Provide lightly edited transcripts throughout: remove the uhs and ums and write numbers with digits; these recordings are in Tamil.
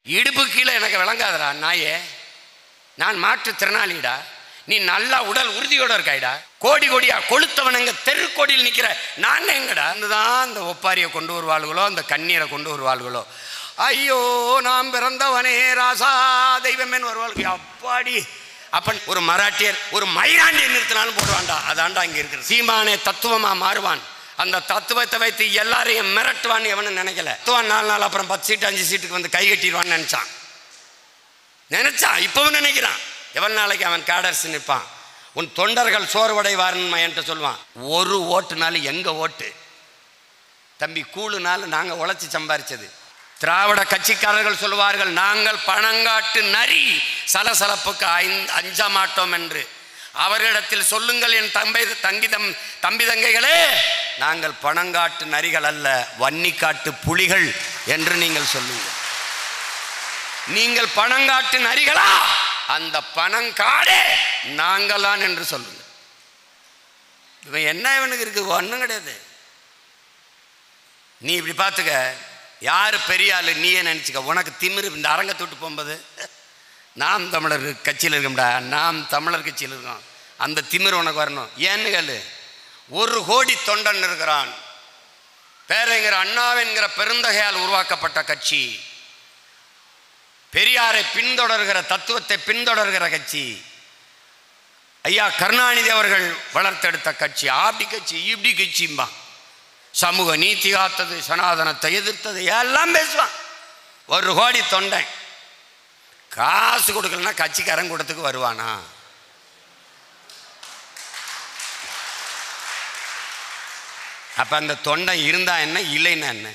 இடுப்பு கீழே எனக்கு விளங்காதடா நாயே, நான் மாற்றுத்திறனாளிடா, நீ நல்லா உடல் உறுதியோட இருக்காய்டா, கோடி கோடியா கொளுத்தவனங்க தெருக்கோடியில் நிற்கிற நாங்க எங்கடா? தான் அந்த ஒப்பாரியை கொண்டு வருவாள்களோ, அந்த கண்ணீரை கொண்டு வருவாள்களோ, ஐயோ நாம் பிறந்தவனே ராசா தெய்வமேன்னு வருவாளுக்கு. அப்பாடி அப்பன் ஒரு மராட்டியர் ஒரு மயிராண்டியை நிறுத்தினாலும் போடுவான்டா. அதான்டா இங்கே இருக்கிறது. சீமானே தத்துவமாக மாறுவான். அந்த தத்துவத்தை வைத்து எல்லாரையும் மிரட்டுவான்னு எவனும் நினைக்கல. தத்துவம் 4 நாள் அப்புறம் 10 சீட்டு 5 சீட்டுக்கு வந்து கை கட்டிடுவான்னு நினைச்சான். இப்பவும் நினைக்கிறான். எவ்வளவு நாளைக்கு அவன் கேடர்ஸ் நிற்பான்? உன் தொண்டர்கள் சோர்வடைவார்னு என்கிட்ட சொல்லுவான். ஒரு ஓட்டுனாலும் எங்க ஓட்டு தம்பி, கூழுனாலும் நாங்கள் உழைச்சி சம்பாரிச்சது. திராவிட கட்சிக்காரர்கள் சொல்லுவார்கள், நாங்கள் பணங்காட்டு நரி, சலசலப்புக்கு அஞ்ச மாட்டோம் என்று. அவர்களிடத்தில் சொல்லுங்கள், என் தம்பி தங்கைகளே, நாங்கள் பணங்காட்டு நரிகள் அல்ல, வன்னிக்காட்டு புலிகள் என்று நீங்கள் சொல்லுங்கள். நீங்கள் பணங்காட்டு நரிகளா? அந்த பணங்காடே நாங்களான் என்று சொல்லுங்கள். இவன் என்ன இவனுக்கு இருக்கு? ஒன்றும் கிடையாது. நீ இப்படி பார்த்துக்க, யார் பெரிய ஆளு நீயே நினச்சிக்க. உனக்கு திமிரு இந்த அரங்கத்தை விட்டு போகும்போது நாம் தமிழர் கட்சியில் இருக்கோம்டா, நாம் தமிழர் கட்சியில் இருக்கோம், அந்த திமிரு உனக்கு வரணும். ஏன்னு கேளு, 1 கோடி தொண்டன் இருக்கிறான். பேரறிஞர் அண்ணாவென்கிற பெருந்தகையால் உருவாக்கப்பட்ட கட்சி, பெரியாரை பின்தொடர்கிற தத்துவத்தை பின்தொடர்கிற கட்சி, ஐயா கருணாநிதி அவர்கள் வளர்த்தெடுத்த கட்சி. அப்படி கட்சி இப்படி கட்சிம்பா, சமூக நீதி காத்தது, சனாதனத்தை எதிர்த்தது எல்லாம் பேசுவான். 1 கோடி தொண்டன். காசு கொடுக்கலன்னா கட்சிக்காரன் கூட்டத்துக்கு வருவானா? அப்ப அந்த தொண்டை இருந்தா என்ன, இல்லைன்னா என்ன?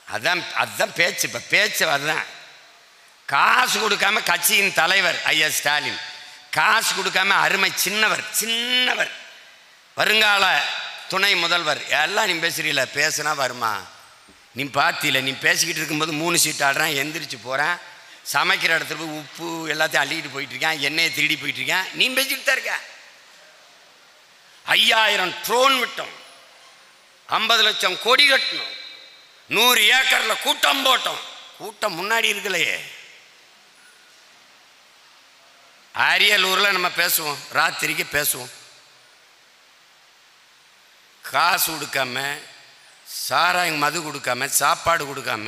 அதுதான் பேச்சு. இப்ப பேச்சு அதுதான். காசு கொடுக்காம கட்சியின் தலைவர் ஐயா ஸ்டாலின், காசு கொடுக்காம அருமை சின்னவர் வருங்கால துணை முதல்வர் எல்லாம் நீ பேசுறீல, பேசுனா வருமா? நீ பார்த்தில, நீ பேசிக்கிட்டு இருக்கும்போது 3 சீட் ஆடுறான், எந்திரிச்சு போகிறேன், சமைக்கிற இடத்துல போய் உப்பு எல்லாத்தையும் அள்ளிக்கிட்டு போயிட்டு இருக்கேன், எண்ணெயை திருடி போயிட்டு இருக்கேன், நீ பேசிக்கிட்டு தான் இருக்க. 5000 ட்ரோன் விட்டோம், 50 லட்சம் கொடி கட்டணும், 100 ஏக்கரில் கூட்டம் போட்டோம். கூட்டம் முன்னாடி இருக்கலையே. அரியலூரில் நம்ம பேசுவோம், ராத்திரிக்கு பேசுவோம். காசு கொடுக்காம, சாராயம் மது கொடுக்காம, சாப்பாடு கொடுக்காம,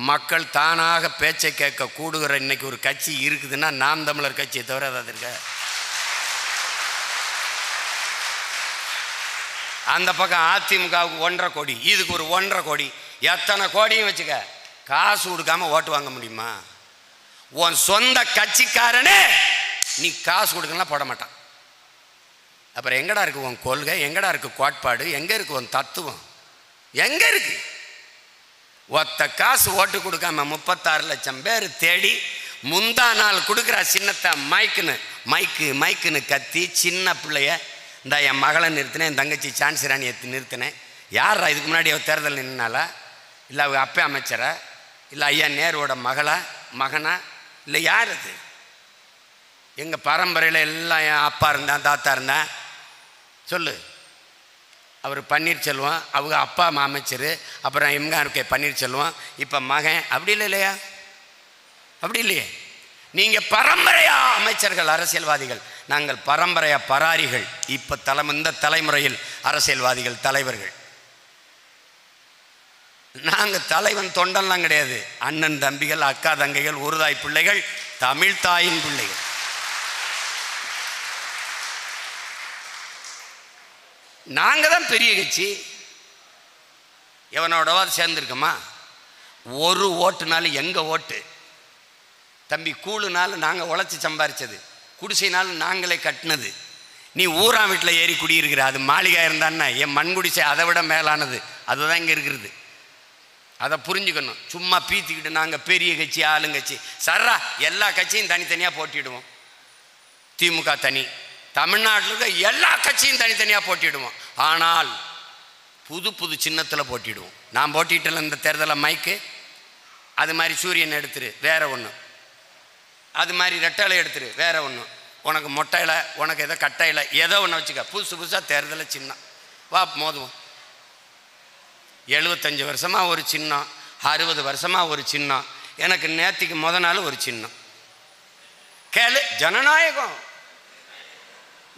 மக்கள் தானாக பேச்சை கேட்க கூடுகிற இன்னைக்கு ஒரு கட்சி இருக்குதுன்னா நாம் தமிழர் கட்சியை தவிர அதாவது இருக்க. அந்த பக்கம் அதிமுகவுக்கு 1.5 கோடி, இதுக்கு ஒரு 1.5 கோடி, எத்தனை கோடியும் வச்சுக்க. காசு கொடுக்காம ஓட்டு வாங்க முடியுமா? உன் சொந்த கட்சிக்காரனே நீ காசு கொடுக்கலாம் போட மாட்டான். அப்புறம் எங்கடா இருக்கு உன் கொள்கை? எங்கடா இருக்கு கோட்பாடு? எங்க இருக்கு உன் தத்துவம்? எங்க இருக்கு? ஒத்த காசு ஓட்டு கொடுக்காம 36 லட்சம் பேர் தேடி முந்தா நாள் கொடுக்குற சின்னத்தை மைக்குன்னு கத்தி சின்ன பிள்ளைய, இந்த என் மகளை நிறுத்தினேன், என் தங்கச்சி சான்சி ராணியை நிறுத்தினேன். யாரா இதுக்கு முன்னாடி தேர்தல் நின்னாலா? இல்லை அவங்க அப்பா அமைச்சரா? இல்லை ஐயா நேருவோட மகனா? இல்லை யார் அது? எங்கள் பரம்பரையில் எல்லாம் என் அப்பா இருந்தான், தாத்தா இருந்தான். சொல்லு. அவர் பன்னீர்செல்வம், அவங்க அப்பா அமைச்சர், அப்புறம் எம்ஆர்கே பன்னீர்செல்வம், இப்போ மகன். அப்படி இல்லையா? அப்படி இல்லையே. நீங்கள் பரம்பரையா அமைச்சர்கள், அரசியல்வாதிகள். நாங்கள் பரம்பரையா பராரிகள். இப்போ இந்த தலைமுறையில் அரசியல்வாதிகள், தலைவர்கள். நாங்கள் தலைவன் தொண்டெல்லாம் கிடையாது. அண்ணன் தம்பிகள், அக்கா தங்கைகள், ஒருதாய் பிள்ளைகள், தமிழ் தாயின் பிள்ளைகள். நாங்கள் தான் பெரிய கட்சி. எவனோடவாது சேர்ந்துருக்கோமா? 1 ஓட்டுனாலும் எங்கள் ஓட்டு தம்பி. கூழுனாலும் நாங்கள் உழைச்சி சம்பாரிச்சது, குடிசைனாலும் நாங்களே கட்டினது. நீ ஊரா வீட்டில் ஏறி குடியிருக்கிற, அது மாளிகை இருந்தான்னா என் மண் குடிசை அதை விட மேலானது. அதுதான் இங்கே இருக்கிறது. அதை புரிஞ்சுக்கணும். சும்மா பீத்திக்கிட்டு நாங்கள் பெரிய கட்சி, ஆளுங்கட்சி. சர்ரா எல்லா கட்சியும் தனித்தனியாக போட்டிடுவோம். திமுக தனி, தமிழ்நாட்டில் இருக்க எல்லா கட்சியும் தனித்தனியாக போட்டிடுவோம். ஆனால் புது சின்னத்தில் போட்டிடுவோம். நான் போட்டிட்டல இந்த தேர்தலில் மைக்கு, அது மாதிரி சூரியன் எடுத்துரு வேற ஒன்று, அது மாதிரி ரெட்டலை எடுத்துரு வேற ஒன்று, உனக்கு மொட்டையில், உனக்கு எதோ கட்டையில் ஏதோ ஒன்று வச்சுக்க. புதுசாக தேர்தலில் சின்னம் வா மோதுவோம். 75 வருஷமாக ஒரு சின்னம், 60 வருஷமாக ஒரு சின்னம், எனக்கு நேற்றுக்கு நாள் ஒரு சின்னம். கேளு, ஜனநாயகம்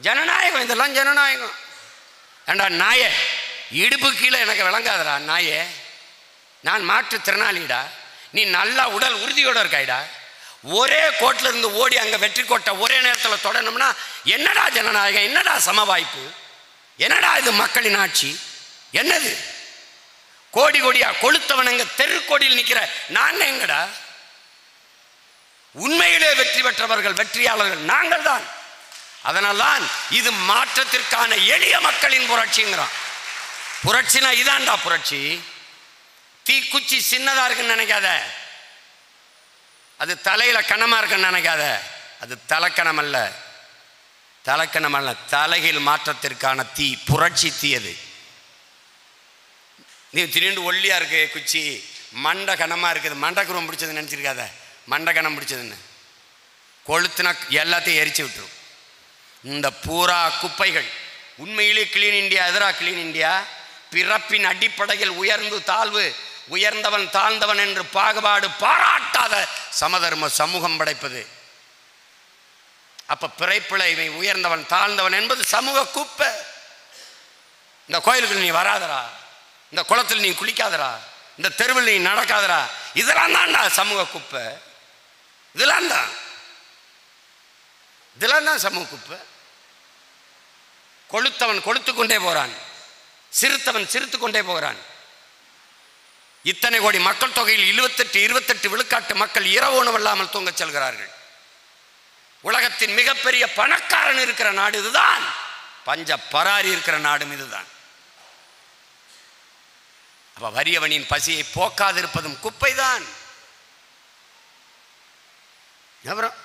ஜனநாயகம், இதெல்லாம் ஜனநாயகம். ஏண்டா நாயே, இடுப்பு கீழே எனக்கு விளங்காதடா நாயே, நான் மாற்றுத்திறனாளிடா, நீ நல்லா உடல் உறுதியோடு இருக்காய்டா. ஒரே கோட்டில் இருந்து ஓடி அங்கே வெற்றி கோட்டை ஒரே நேரத்தில் தொடரணும்னா என்னடா ஜனநாயகம், என்னடா சம வாய்ப்பு, என்னடா இது மக்களின் ஆட்சி, என்னது? கோடி கோடியா கொளுத்தவனுங்க தெருக்கோடியில் நிற்கிற நாங்கள் எங்கடா? உண்மையிலே வெற்றி பெற்றவர்கள், வெற்றியாளர்கள் நாங்கள் தான். அதனால்தான் இது மாற்றத்திற்கான எளிய மக்களின் புரட்சிங்கிறான். புரட்சினா இதான்டா புரட்சி. தீக்குச்சி சின்னதா இருக்குன்னு நினைக்காத, அது தலையில கனமா இருக்குன்னு நினைக்காத, அது தலைக்கணம் அல்ல, தலைக்கணம் அல்ல, தலையில் மாற்றத்திற்கான தீ, புரட்சி தீ அது. நீ திடீர்னு ஒல்லியா இருக்கு குச்சி, மண்டை கனமா இருக்குது, மண்டக்குரம் பிடிச்சதுன்னு நினைச்சிருக்காத, மண்டை கனம் பிடிச்சதுன்னு கொளுத்துனா எல்லாத்தையும் எரிச்சு விட்டுரும். இந்த பூரா குப்பைகள் உண்மையிலே கிளீன் இந்தியா எதிரா கிளீன் இந்தியா? பிறப்பின் அடிப்படையில் உயர்ந்து தாழ்வு, உயர்ந்தவன் தாழ்ந்தவன் என்று பாகுபாடு பாராட்டாத சமதர்ம சமூகம் படைப்பது. அப்ப பிறைப்பிழை உயர்ந்தவன் தாழ்ந்தவன் என்பது சமூக குப்பை. இந்த கோயிலுக்கு நீ வராதரா, இந்த குளத்தில் நீ குளிக்காதரா, இந்த தெருவில் நீ நடக்காதரா, இதெல்லாம் தான்டா சமூக குப்பை. இதெல்லாம் தான் சமூக குப்பை. கொளுத்தவன் கொளுத்து கொண்டே போறான், சிறுத்தவன் சிரித்து கொண்டே போகிறான். இத்தனை கோடி மக்கள் தொகையில் 28 விழுக்காட்டு மக்கள் இரவு உணவு இல்லாமல் தூங்க செல்கிறார்கள். உலகத்தின் மிகப்பெரிய பணக்காரன் இருக்கிற நாடு இதுதான், பஞ்ச பராரி இருக்கிற நாடும் இதுதான். அப்ப வறியவனின் பசியை போக்காதிருப்பதும் குப்பைதான். அப்புறம்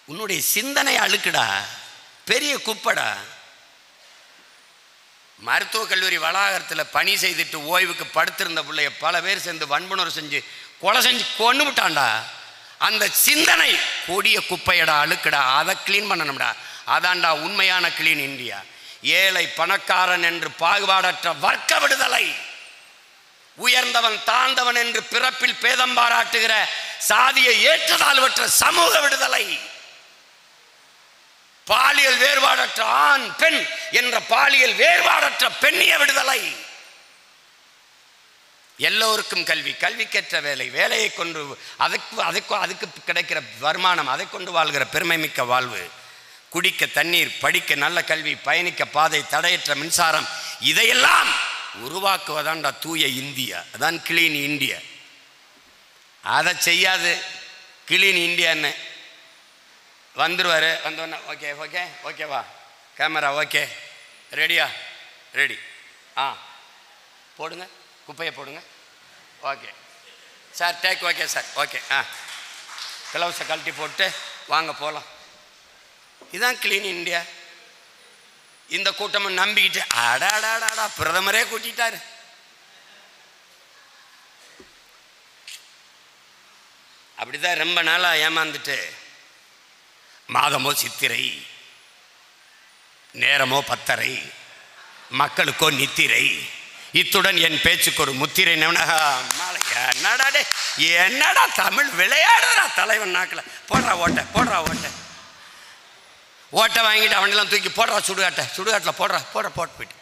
உன்னுடைய சிந்தனை அழுக்குடா, பெரிய குப்படா. மருத்துவக் கல்லூரி வளாகத்தில் பணி செய்துட்டு ஓய்வுக்கு படுத்திருந்த பிள்ளைய பல பேர் சேர்ந்து வன்புணர்வு செஞ்சு கொலை செஞ்சு கொண்டு விட்டான்டா. அந்த சிந்தனை கொடிய குப்பையடா, அழுக்குடா. அதை கிளீன் பண்ணணும்டா. அதான்டா உண்மையான கிளீன் இந்தியா. ஏழை பணக்காரன் என்று பாகுபாடற்ற வர்க்க விடுதலை, உயர்ந்தவன் தாழ்ந்தவன் என்று பிறப்பில் பேதம் பாராட்டுகிற சாதியை ஏற்றதாழ்வற்ற சமூக விடுதலை, பாலியல் வேறுபாடற்ற ஆண் பெண் என்ற பாலியல் வேறுபாடற்ற பெண்ணிய விடுதலை, எல்லோருக்கும் கல்வி, கல்விக்கேற்ற வேலை, வேலையை கொண்டு அதுக்கு கிடைக்கிற வருமானம், அதை கொண்டு வாழ்கிற பெருமை மிக்க வாழ்வு, குடிக்க தண்ணீர், படிக்க நல்ல கல்வி, பயணிக்க பாதை, தடையற்ற மின்சாரம், இதையெல்லாம் உருவாக்குவதான்டா தூய இந்தியா. அதான் கிளீன் இந்தியா. அதை செய்யாது கிளீன் இந்தியான்னு வந்துடுவார். வந்தோன்னா ஓகே ஓகே ஓகேவா, கேமரா ஓகே, ரெடியா, ரெடி, போடுங்க, குப்பையை போடுங்க, okay sir, take okay sir, okay, க்ளவுஸை கழட்டி போட்டு வாங்க போகலாம். இதுதான் கிளீன் இந்தியா. இந்த கூட்டமும் நம்பிக்கிட்டு அடாடாடாடா பிரதமரே கூட்டிட்டாரு. அப்படிதான் ரொம்ப நாளாக ஏமாந்துட்டு மாதமோ சித்திரை, நேரமோ பத்தரை, மக்களுக்கோ நித்திரை, இத்துடன் என் பேச்சுக்கு ஒரு முத்திரை. என்னடாடே, என்னடா தமிழ் விளையாடுறா தலைவன் நாக்கில். போடுறா ஓட்டை, போடுறா ஓட்டை, ஓட்டை வாங்கிட்டு அவனெல்லாம் தூக்கி போடுறா சுடுகாட்டை, சுடுகாட்டில் போடுறா,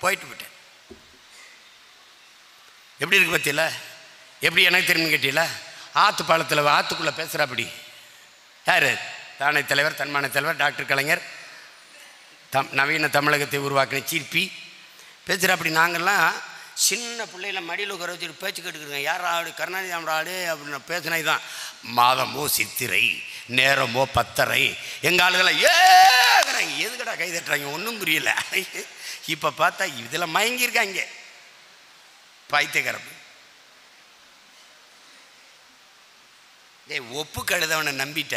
போயிட்டு விட்டேன். எப்படி இருக்கு பத்தியில? எப்படி எனக்கு தெரியும்னு கேட்டீங்களா? ஆற்று பாலத்தில் ஆற்றுக்குள்ளே பேசுகிறா. அப்படி யார்? தானை தலைவர், தன்மான தலைவர் டாக்டர் கலைஞர், நவீன தமிழகத்தை உருவாக்கின சிற்பி பேசுகிற. அப்படி நாங்கள்லாம் சின்ன பிள்ளையில மடியில் உட்கார வச்சுட்டு பேச்சு கேட்டுக்கிறோங்க. யார் ஆடு? கருணாநிதி ஆடு அப்படின்னு பேசினது தான். மாதமோ சித்திரை, நேரமோ பத்தரை, எங்கள் ஆளுகளை ஏங்கிறாங்க. எதுக்கடா கை தட்டுறாங்க? ஒன்றும் புரியல. இப்போ பார்த்தா இதில் மயங்கியிருக்காங்க பைத்தியக்காரப்பு. ஒப்பு கழுதவனை நம்பிட்ட,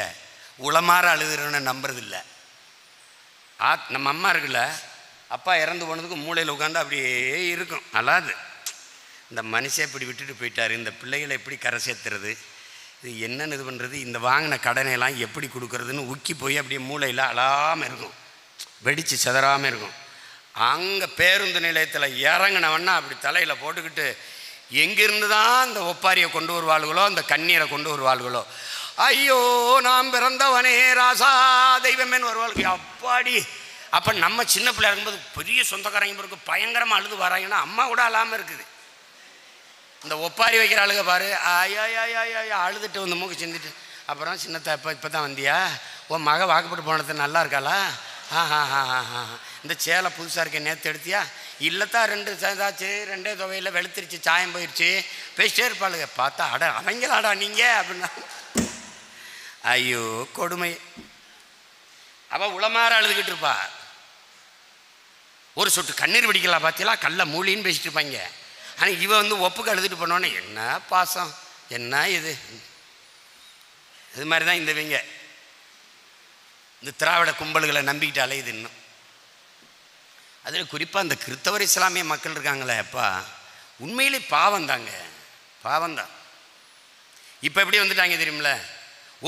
உளமாற அழுகிறவனை நம்புறதில்ல. நம்ம அம்மா இருக்குல்ல, அப்பா இறந்து போனதுக்கு மூளையில் உட்காந்து அப்படியே இருக்கும். அல்லாது இந்த மனுஷன் இப்படி விட்டுட்டு போயிட்டார், இந்த பிள்ளைகளை எப்படி கரை சேர்த்துறது, இது என்னென்னு இது பண்ணுறது, இந்த வாங்கின கடனையெல்லாம் எப்படி கொடுக்கறதுன்னு உக்கி போய் அப்படியே மூளையில் அழாமல் இருக்கும், வெடித்து சிதறாமல் இருக்கும். அங்கே பேருந்து நிலையத்தில் இறங்கினவன்னா அப்படி தலையில் போட்டுக்கிட்டு எங்கிருந்து தான் அந்த ஒப்பாரியை கொண்டு வருவாள்களோ, அந்த கண்ணீரை கொண்டு வருவாள்களோ. ஐயோ நாம் பிறந்தவனே ராசா தெய்வமேன்னு வருவாளுக்கு. அப்பாடி. அப்போ நம்ம சின்ன பிள்ளையா இருக்கும்போது பெரிய சொந்தக்காரங்க பிறகு பயங்கரமாக அழுது வராங்கன்னா அம்மா கூட அழாமல் இருக்குது. இந்த ஒப்பாரி வைக்கிற ஆளுக பாரு, ஐயா அழுதுட்டு வந்து மூக்கு சிந்திட்டு, அப்புறம் சின்னத்தை இப்போ தான் வந்தியா, உன் மக வாக்குப்பட்டு போனது நல்லா இருக்காளா, இந்த சேலை புதுசாக இருக்கேன் நேற்று எடுத்தியா, இல்லைத்தான் 2 சேதாச்சு 2 தொகையில் வெளுத்துருச்சு சாயம் போயிடுச்சு பேசிட்டே இருப்பாளுங்க. பார்த்தா அட அவங்களாடா நீங்கள் அப்படின்னா, ஐயோ கொடுமை. அவள் உளமாற அழுதுகிட்டு இருப்பா. ஒரு சொட்டு கண்ணீர் பிடிக்கலாம் பார்த்தீங்களா, கல்ல மூலின்னு பேசிட்டு இருப்பாங்க. ஆனால் இவ வந்து ஒப்புக்கு அழுதுட்டு போனோன்னே என்ன பாசம் என்ன இது. இது மாதிரி தான் இந்த திராவிட கும்பல்களை நம்பிக்கிட்டு அலையுது. இன்னும் அதில் குறிப்பாக இந்த கிறிஸ்தவர் இஸ்லாமிய மக்கள் இருக்காங்களே, அப்பா உண்மையிலே பாவந்தாங்க, பாவந்தான். இப்போ எப்படி வந்துட்டாங்க தெரியுமில்ல,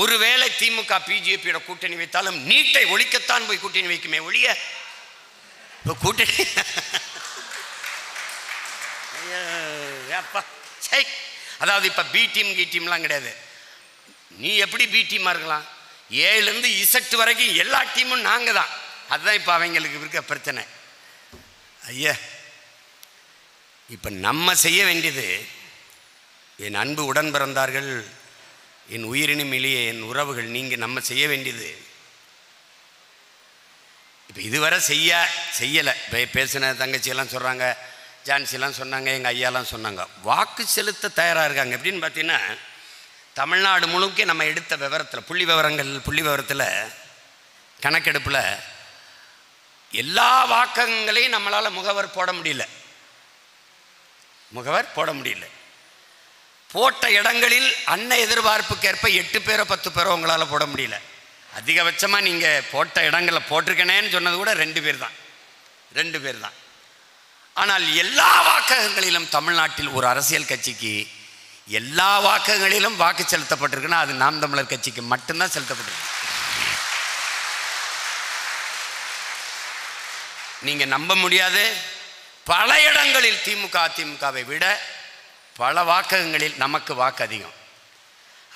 ஒருவேளை திமுக பிஜேபியோட கூட்டணி வைத்தாலும் நீட்டை ஒழிக்கத்தான் போய் கூட்டணி வைக்குமே ஒழிய இப்போ கூட்டணி அப்பா சை. அதாவது இப்போ பி டீம் கி டீம்லாம் கிடையாது. நீ எப்படி பி டீமாக இருக்கலாம், ஏலேருந்து இசட் வரைக்கும் எல்லா டீமும் நாங்கள் தான். அதுதான் இப்போ அவங்களுக்கு இருக்க பிரச்சனை. ஐயா இப்போ நம்ம செய்ய வேண்டியது, என் அன்பு உடன் பிறந்தார்கள், என் உயிரினும் எளிய என் உறவுகள், நீங்கள் நம்ம செய்ய வேண்டியது, இப்போ இதுவரை செய்யலை. பேசின தங்கச்சியெல்லாம் சொல்கிறாங்க, ஜான்சிலாம் சொன்னாங்க, எங்கள் ஐயாலாம் சொன்னாங்க, வாக்கு செலுத்த தயாராக இருக்காங்க. எப்படின்னு பார்த்தீங்கன்னா, தமிழ்நாடு முழுக்க நம்ம எடுத்த விவரத்தில் புள்ளி விவரத்தில் கணக்கெடுப்பில் எல்லா வாக்கங்களையும் நம்மளால் முகவர் போட முடியல. போட்ட இடங்களில் அன்ன எதிர்பார்ப்புக்கேற்ப 8 பேரோ 10 பேரோ உங்களால் போட முடியல. அதிகபட்சமாக நீங்கள் போட்ட இடங்களில் போட்டிருக்கனேன்னு சொன்னது கூட 2 பேர் தான். ஆனால் எல்லா வாக்ககங்களிலும் தமிழ்நாட்டில் ஒரு அரசியல் கட்சிக்கு எல்லா வாக்கங்களிலும் வாக்கு செலுத்தப்பட்டிருக்குன்னா அது நாம் தமிழர் கட்சிக்கு மட்டும்தான் செலுத்தப்பட்டிருக்கு. நீங்கள் நம்ப முடியாது, பல இடங்களில் திமுக அதிமுகவை விட பல வாக்ககங்களில் நமக்கு வாக்கு அதிகம்.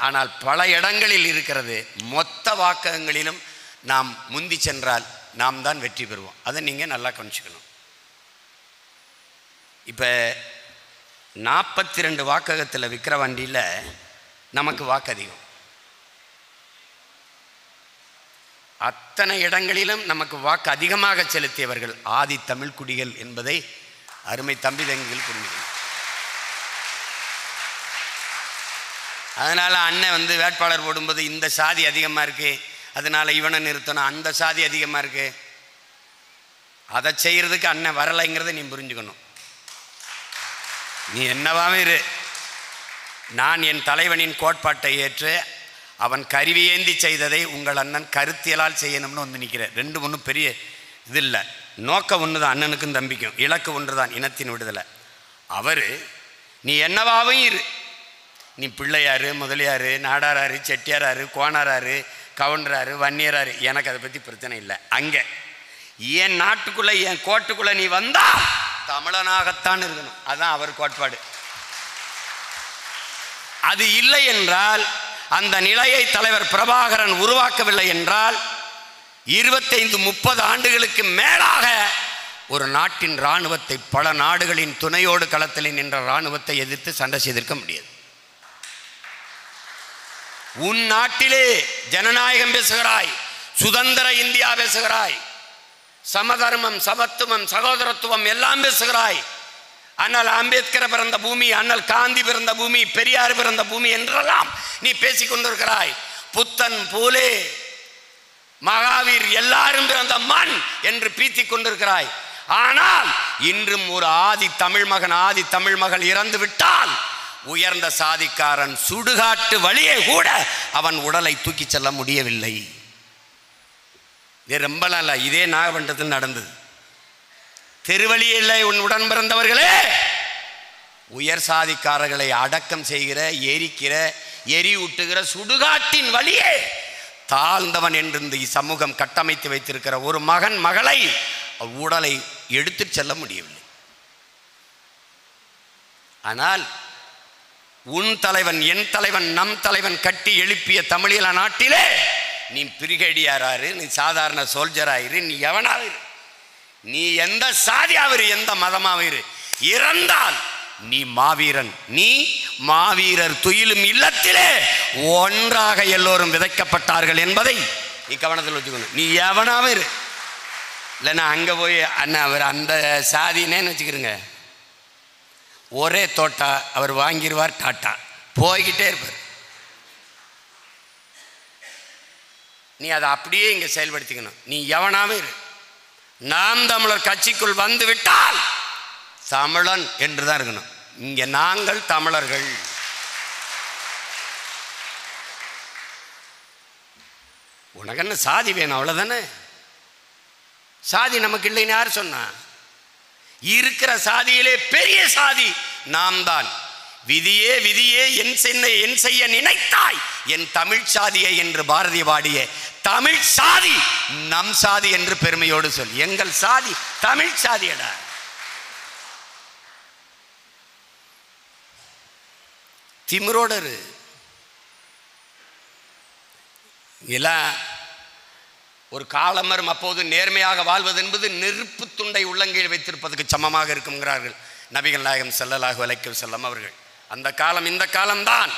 ஆனால் பல இடங்களில் இருக்கிறது மொத்த வாக்ககங்களிலும் நாம் முந்தி சென்றால் நாம் தான் வெற்றி பெறுவோம். அதை நீங்கள் நல்லா கவனிச்சுக்கணும். இப்போ 42 வாக்ககத்தில் விற்கிற வண்டியில் நமக்கு வாக்கு அதிகம். அத்தனை இடங்களிலும் நமக்கு வாக்கு அதிகமாக செலுத்தியவர்கள் ஆதி தமிழ் குடிகள் என்பதை அருமை தம்பி தங்கிகள் புரிஞ்சுக்கணும். அதனால் அண்ணன் வேட்பாளர் போடும்போது இந்த சாதி அதிகமாக இருக்குது, அதனால் இவனை நிறுத்தணும், அந்த சாதி அதிகமாக இருக்குது, அதை செய்கிறதுக்கு அண்ணன் வரலைங்கிறத நீ புரிஞ்சுக்கணும். நீ என்னவாவே இரு, நான் என் தலைவனின் கோட்பாட்டை ஏற்று அவன் கருவியேந்தி செய்ததை உங்கள் அண்ணன் கருத்தியலால் செய்யணும்னு நிற்கிறேன். 2 ஒன்றும் பெரிய இது இல்லை. நோக்கம் ஒன்று தான், அண்ணனுக்கும் தம்பிக்கும் இலக்கு ஒன்று தான், இனத்தின் விடுதலை. நீ என்னவாவும் இரு, நீ பிள்ளையாரு முதலியாரு நாடாராரு செட்டியாராரு கோணாராரு கவுண்டராரு வன்னியராரு, எனக்கு அதை பற்றி பிரச்சனை இல்லை. அங்கே என் நாட்டுக்குள்ளே என் கோட்டுக்குள்ளே நீ வந்தா தமிழனாகத்தான் இருக்கணும். அதுதான் அவர் கோட்பாடு. அது இல்லை என்றால், அந்த நிலையை தலைவர் பிரபாகரன் உருவாக்கவில்லை என்றால் 25-30 ஆண்டுகளுக்கு மேலாக ஒரு நாட்டின் இராணுவத்தை, பல நாடுகளின் துணையோடு களத்தில் நின்ற இராணுவத்தை எதிர்த்து சண்டை செய்திருக்க முடியாது. உன் நாட்டிலே ஜனநாயகம் பேசுகிறாய், சுதந்திர இந்தியா பேசுகிறாய், சமதர்மம் சமத்துவம் சகோதரத்துவம் எல்லாம் பேசுகிறாய். அண்ணல் அம்பேத்கர் பிறந்த பூமி, அண்ணல் காந்தி பிறந்த பூமி, பெரியார் பிறந்த பூமி என்றெல்லாம் நீ பேசிக்கொண்டிருக்கிறாய். புத்தன் பூலே மகாவீர் எல்லாரும் பிறந்த மண் என்று பீத்திக் கொண்டிருக்கிறாய். ஆனால் இன்றும் ஒரு ஆதி தமிழ் மகள் இறந்து விட்டால் உயர்ந்த சாதிக்காரன் சுடுகாட்டு வழியே கூட அவன் உடலை தூக்கி செல்ல முடியவில்லை. இது ரொம்ப நல்ல, இதே நாகப்பட்டினத்தில் நடந்தது. தெருவழி இல்லை உன் உடன் பிறந்தவர்களே, உயர் சாதிக்காரர்களை அடக்கம் செய்கிற, எரிக்கிற, எரியூட்டுகிற சுடுகாட்டின் வழியே தாழ்ந்தவன் என்று இந்த சமூகம் கட்டமைத்து வைத்திருக்கிற ஒரு மகளை உடலை எடுத்து செல்ல முடியவில்லை. ஆனால் உன் தலைவன் என் தலைவன் நம் தலைவன் கட்டி எழுப்பிய தமிழீழ நாட்டிலே நீ பிரிகேடியாராரு, நீ சாதாரண சோல்ஜராயிரு, நீ எவனாவிரு, நீ எந்த சாதியாவிரு, எந்த மதமாவிரு, இறந்தால் நீ மாவீரன். நீ மாவீரர் துயிலும் இல்லத்திலே ஒன்றாக எல்லோரும் விதைக்கப்பட்டார்கள் என்பதை நீ கவனத்தில் வச்சுக்கணும். நீ எவனாவிரு. இல்லைன்னா அங்கே போய் அண்ணா அவர் அந்த சாதினேன்னு வச்சுக்கிறோங்க, ஒரே தோட்டா அவர் வாங்கிடுவார், டாட்டா போய்கிட்டே இருப்பார். நீ அதை அப்படியே இங்கே செயல்படுத்திக்கணும். நீ எவனாவே இரு. நாம் தமிழர் கட்சிக்குள் வந்து விட்டால் தமிழன் என்று தான் இருக்கணும். இங்கே நாங்கள் தமிழர்கள். உனக்கு என்ன சாதி வேணும், அவ்வளோதானே. சாதி நமக்கு இல்லைன்னு யார் சொன்னா? இருக்கிற சாதியிலே பெரிய சாதி நாம் தான். விதியே விதியே என் செய்ய நினைத்தாய் என் தமிழ் சாதியை என்று பாரதி பாடிய தமிழ் சாதி நம் சாதி என்று பெருமையோடு சொல். எங்கள் சாதி தமிழ் சாதியடா. திமிரோடரு எல்லாம் ஒரு காலமரும் அப்போது நேர்மையாக வாழ்வது என்பது நெருப்பு துண்டை உள்ளங்கையில் வைத்திருப்பதற்கு சமமாக இருக்குங்கிறார்கள் நபிகள் நாயகம் ஸல்லல்லாஹு அலைஹி வஸல்லம் அவர்கள். அந்த காலம் இந்த காலம்தான்.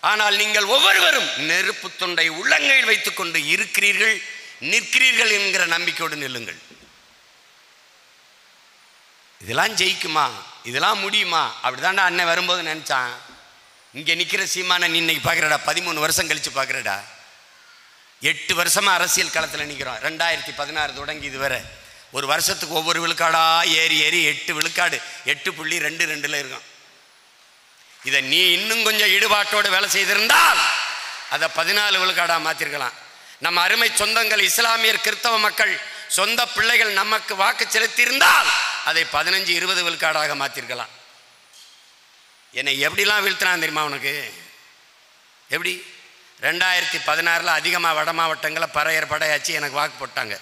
ஆனால் நீங்கள் ஒவ்வொருவரும் நெருப்பு துண்டை உள்ளங்கையில் வைத்துக் கொண்டு இருக்கிறீர்கள், நிற்கிறீர்கள் என்கிற நம்பிக்கையோடு நில்லுங்கள். இதெல்லாம் ஜெயிக்குமா, இதெல்லாம் முடியுமா? அப்படிதான்டா அண்ணன் வரும்போது நினைச்சான். இங்கே நிற்கிற சீமான நீ இன்னைக்கு பார்க்குறடா, 13 வருஷம் கழிச்சு பார்க்குறடா. 8 வருஷமா அரசியல் களத்தில் நிற்கிறோம். 2016 தொடங்கி இதுவரை ஒரு வருஷத்துக்கு ஒவ்வொரு விழுக்காடா ஏறி 8 விழுக்காடு 8.22 இருக்கும். இதை நீ இன்னும் கொஞ்சம் ஈடுபாட்டோடு வேலை செய்திருந்தால் அதை 14 விழுக்காடாக மாற்றிருக்கலாம். நம்ம அருமை சொந்தங்கள் இஸ்லாமியர் கிறிஸ்தவ மக்கள் சொந்த பிள்ளைகள் நமக்கு வாக்கு செலுத்தியிருந்தால் அதை 15-20 விழுக்காடாக மாற்றிருக்கலாம். என்னை எப்படிலாம் வீழ்த்தினான் தெரியுமா உனக்கு? எப்படி 2016 அதிகமாக வட மாவட்டங்களில் பறையர் படையாச்சு எனக்கு வாக்கு போட்டாங்க.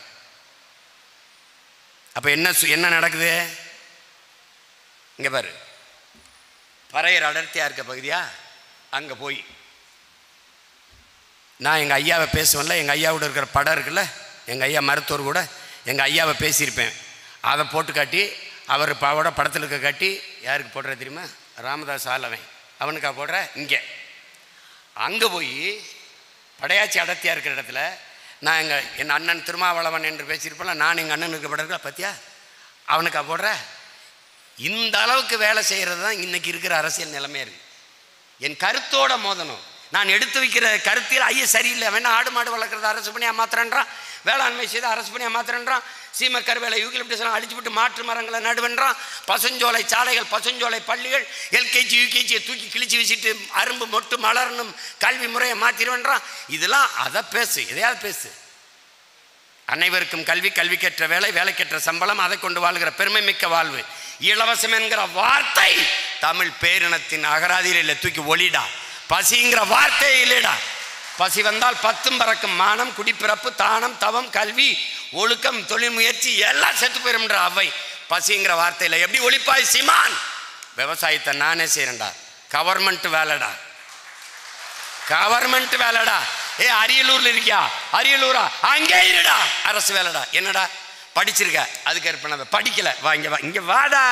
அப்போ என்ன நடக்குது? இங்கே பாரு, பறையர் அடர்த்தியாக இருக்க பகுதியா அங்கே போய் நான் எங்கள் ஐயாவை பேசுவேன்ல, எங்கள் ஐயாவோட இருக்கிற படம் இருக்குல்ல, எங்கள் ஐயா மருத்துவர் கூட எங்கள் ஐயாவை பேசியிருப்பேன். அதை போட்டு காட்டி அவர் பாவோட படத்தில் இருக்க காட்டி யாருக்கு போடுற தெரியுமா? ராமதாஸ் ஆலவன் அவனுக்கா போடுற. இங்கே அங்கே போய் படையாச்சி அடர்த்தியாக இருக்கிற இடத்துல நான் என் அண்ணன் திருமாவளவன் என்று பேசியிருப்பேன். நான் எங்கள் அண்ணனுக்கு படம் இருக்கா பார்த்தியா, அவனுக்கா போடுற. இந்த அளவுக்கு வேலை செய்கிறது தான் இன்றைக்கி இருக்கிற அரசியல் நிலைமையாக இருக்குது. என் கருத்தோட மோதணும். நான் எடுத்து வைக்கிற கருத்தில் ஐயா சரியில்லை, வேணா ஆடு மாடு வளர்க்குறத அரசு பண்ணி ஏமாத்துறேன்றான், வேளாண்மை செய்து அரசு பண்ணி ஏமாத்துறேன்றான், சீமக்கருவேலை யூகிலிப்டஸ்லாம் அடிச்சு விட்டு மாற்று மரங்களை நடுவென்றான், பசுஞ்சோலை சாலைகள் பசுஞ்சோலை பள்ளிகள் எல்கேஜி யூகேஜியை தூக்கி கிழிச்சு வச்சுட்டு அரும்பு மொட்டு மலரணும் கல்வி முறையை மாற்றிடுவேன்றான். இதெல்லாம் அதை பேசு, எதையாவது பேசு. அனைவருக்கும் கல்வி, கல்விக்கேற்ற வேலை, வேலைக்கேற்ற சம்பளம், அதை கொண்டு வாழ்கிற பெருமை மிக்க வாழ்வு, இலவசம் என்கிற வார்த்தை தமிழ் பேரினத்தின் அகராதியில் தூக்கி ஒளிடா. பசிங்கிற வார்த்தையே இல்லைடா. பசி வந்தால் 10 பறக்கும். மானம், குடிப்பிறப்பு, தானம், தவம், கல்வி, ஒழுக்கம், தொழில் முயற்சி எல்லாம் செத்து போயிரும்ன்ற அவை பசிங்கிற வார்த்தையில் எப்படி ஒழிப்பாய் சீமான்? விவசாயத்தை நானே செய்யறேன்டா. Government வேலைடா, government வேலைடா. அரியலூர்ல இருக்கியா? அரியலூரா? அங்கே இருடா, அரசு வேலைடா. என்னடா படிச்சிருக்க? அதுக்கு ஏற்ப படிக்கல, வா இங்க வா, இங்க வாடா.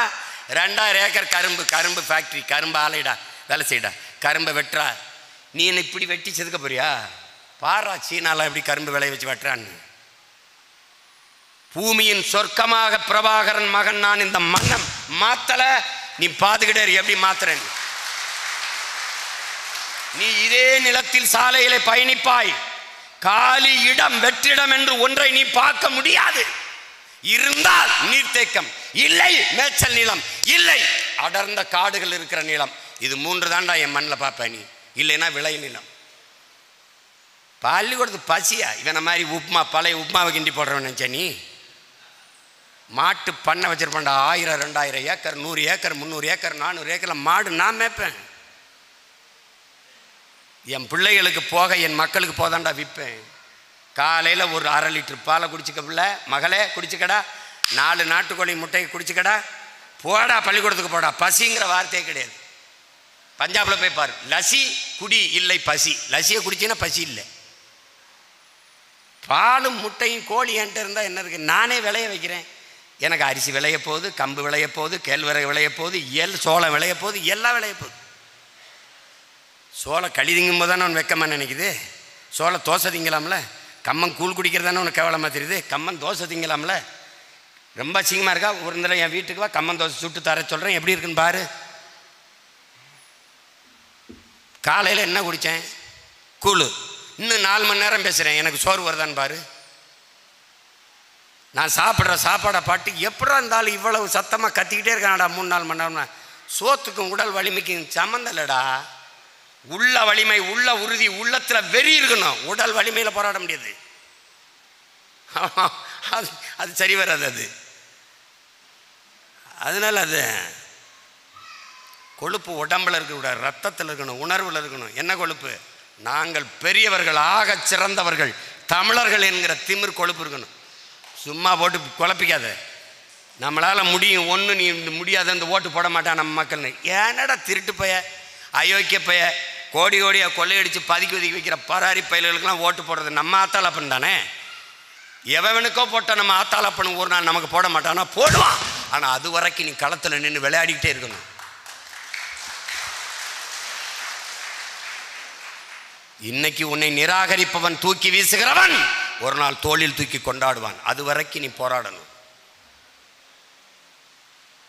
2000 ஏக்கர் கரும்பு ஃபேக்டரி, கரும்பு ஆலைடா, வேலை செய்யடா. கரும்பை வெட்டுறா. நீ என்ன இப்படி வெட்டி செதுக்க போறியா? பாரா சீனால எப்படி கரும்பு விளைய வச்சு வெட்டுறான்னு. பூமியின் சொர்க்கமாக பிரபாகரன் மகன் நான் இந்த மண்ணை மாத்தல, நீ பாத்துக்கிட்டே எப்படி மாத்துறேன்? நீ இதே நிலத்தில் சாலையிலே பயணிப்பாய். காலி இடம் வெற்றிடம் என்று ஒன்றை நீ பார்க்க முடியாது. இருந்தால் நீர்த்தேக்கம் இல்லை, மேய்ச்சல் நிலம் இல்லை, அடர்ந்த காடுகள் இருக்கிற நிலம். இது 3 தாண்டா என் மண்ணில் பார்ப்ப. நீ இல்லைன்னா விளை நிலம். பள்ளிக்கூடத்து பசியா? இவனை மாதிரி உப்புமா, பழைய உப்புமாவை கிண்டி போடுறவன் நினச்சா நீ? மாட்டு பண்ணை வச்சிருப்பான்டா. 1000, 2000 ஏக்கர், 100 ஏக்கர், 300 ஏக்கர், 400 ஏக்கரில் மாடு நான் மேய்ப்பேன். என் பிள்ளைகளுக்கு போக, என் மக்களுக்கு போதாண்டா விற்பேன். காலையில் ஒரு 1/2 லிட்டர் பாலை குடிச்சிக்க பிள்ளை, மகளே குடிச்சிக்கடா. 4 நாட்டுக்கோழி முட்டையை குடிச்சிக்கடா. போடா பள்ளிக்கூடத்துக்கு போடா. பசிங்கிற வார்த்தையே கிடையாது. பஞ்சாபில் போய் பாரு, லசி குடி இல்லை பசி. லசியை குடிச்சின்னா பசி இல்லை. பாலும் முட்டையும் கோழி என்கிட்ட இருந்தால் என்ன இருக்குது? நானே விளைய வைக்கிறேன். எனக்கு அரிசி விளைய போகுது, கம்பு விளைய போகுது, கேழ்வரகு விளைய போகுது, சோளம் விளைய போகுது, எல்லாம் விளைய போகுது. சோளம் களி திங்கும் போது தானே ஒன்று வெக்கமாக நினைக்குது. சோளம் தோசை திங்கலாம்ல. கம்மன் கூழ் குடிக்கிறதானே ஒன்று கேவலமாக தெரியுது. கம்மன் தோசை திங்கலாம்ல. ரொம்ப அசிங்கமாக இருக்கா? ஒரு தடவை என் வீட்டுக்கு வா, கம்மன் தோசை சுட்டு தர சொல்கிறேன், எப்படி இருக்குன்னு பாரு. காலையில் என்ன குடித்தேன்? கூழ். இன்னும் 4 மணி நேரம் பேசுகிறேன், எனக்கு சோறு வருதான்னு பாரு. நான் சாப்பிட்ற சாப்பாடை பாட்டு எப்படா இருந்தாலும் இவ்வளவு சத்தமாக கத்திக்கிட்டே இருக்கானடா 3-4 மணி நேரம். சோத்துக்கும் உடல் வலிமைக்கும் சம்மந்தம் இல்லைடா. உள்ள வலிமை, உள்ள உறுதி, உள்ளத்தில் வெறி இருக்கணும். உடல் வலிமையில் போராட முடியாது. அது சரி வராது. அது அதனால அது கொழுப்பு உடம்பில் இருக்கக்கூடாது, ரத்தத்தில் இருக்கணும், உணர்வில் இருக்கணும். என்ன கொழுப்பு? நாங்கள் பெரியவர்கள், ஆக சிறந்தவர்கள், தமிழர்கள் என்கிற திமிர் கொழுப்பு இருக்கணும். சும்மா போட்டு குழப்பிக்காத. நம்மளால் முடியும் ஒன்று, நீ முடியாத இந்த ஓட்டு போட மாட்டான் நம்ம மக்கள்னு. ஏன்னடா திருட்டு பைய, அயோக்கிய பைய, கோடி கோடியாக கொள்ளையடித்து பதுக்கி ஒதுக்கி வைக்கிற பராரி பயிர்களுக்கெல்லாம் ஓட்டு போடுறது நம்ம ஆத்தாளப்பன் தானே. எவனுக்கோ போட்டால் நம்ம ஆத்தாளப்பன் ஒரு நாள் நமக்கு போட மாட்டானா? போடுவான். ஆனால் அது வரைக்கும் நீ களத்தில் நின்று விளையாடிக்கிட்டே இருக்கணும். இன்னைக்கு உன்னை நிராகரிப்பவன், தூக்கி வீசுகிறவன் ஒரு நாள் தோளில் தூக்கி கொண்டாடுவான். அது வரைக்கும் நீ போராடணும்.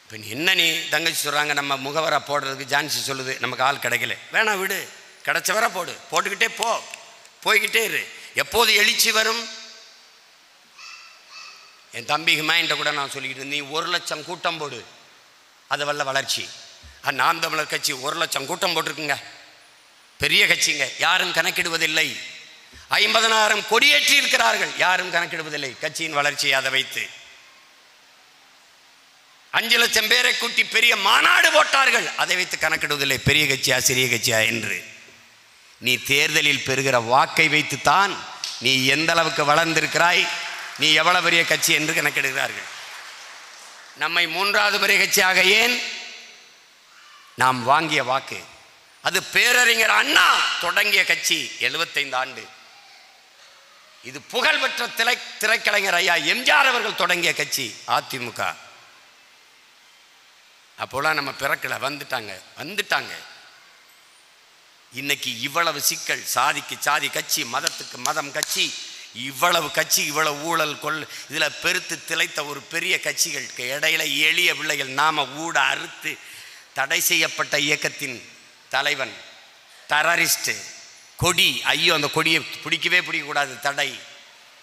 இப்போ என்ன நீ தங்கச்சி சொல்கிறாங்க நம்ம முகவரா போடுறதுக்கு ஜான்சி சொல்லுது நமக்கு ஆள் கிடைக்கல. வேணா விடு, கிடைச்சவரை போடு, போட்டுக்கிட்டே போ, போய்கிட்டே இரு. எப்போது எழுச்சி வரும்? என் தம்பி ஹிமாயின்ட்ட கூட நான் சொல்லிக்கிட்டு, நீ 1 லட்சம் கூட்டம் போடு, அது வல்ல வளர்ச்சி. நாம் தமிழர் கட்சி 1 லட்சம் கூட்டம் போட்டிருக்குங்க, பெரிய கட்சிங்க, யாரும் கணக்கிடுவதில்லை. 50,000 கொடியேற்றி இருக்கிறார்கள், யாரும் கணக்கிடுவதில்லை கட்சியின் வளர்ச்சியை. அதை வைத்து 5 லட்சம் பேரை கூட்டி பெரிய மாநாடு போட்டார்கள், அதை வைத்து கணக்கிடுவதில்லை பெரிய கட்சியா சிறிய கட்சியா என்று. நீ தேர்தலில் பெறுகிற வாக்கை வைத்துத்தான் நீ எந்த அளவுக்கு வளர்ந்திருக்கிறாய், நீ எவ்வளவு பெரிய கட்சி என்று கணக்கிடுகிறார்கள். நம்மை 3வது பெரிய கட்சியாக ஏன்? நாம் வாங்கிய வாக்கு. அது பேரறிஞர் அண்ணா தொடங்கிய கட்சி, 75 ஆண்டு. இது புகழ்பெற்ற திரைக்கலைஞர் ஐயா எம்ஜிஆர் அவர்கள் தொடங்கிய கட்சி அதிமுக. அப்போலாம் நம்ம பிறக்கல, வந்துட்டாங்க. இன்னைக்கு இவ்வளவு சிக்கல், சாதிக்கு சாதி கட்சி, மதத்துக்கு மதம் கட்சி, இவ்வளவு கட்சி, இவ்வளவு ஊழல் இதில் பெருத்து திளைத்த ஒரு பெரிய கட்சிகளுக்கு இடையில எளிய பிள்ளைகள் நாம ஊட அறுத்து தடை செய்யப்பட்ட இயக்கத்தின் தலைவன் டெரரிஸ்ட் கொடி. ஐயோ, அந்த கொடியை பிடிக்கக்கூடாது, தடை.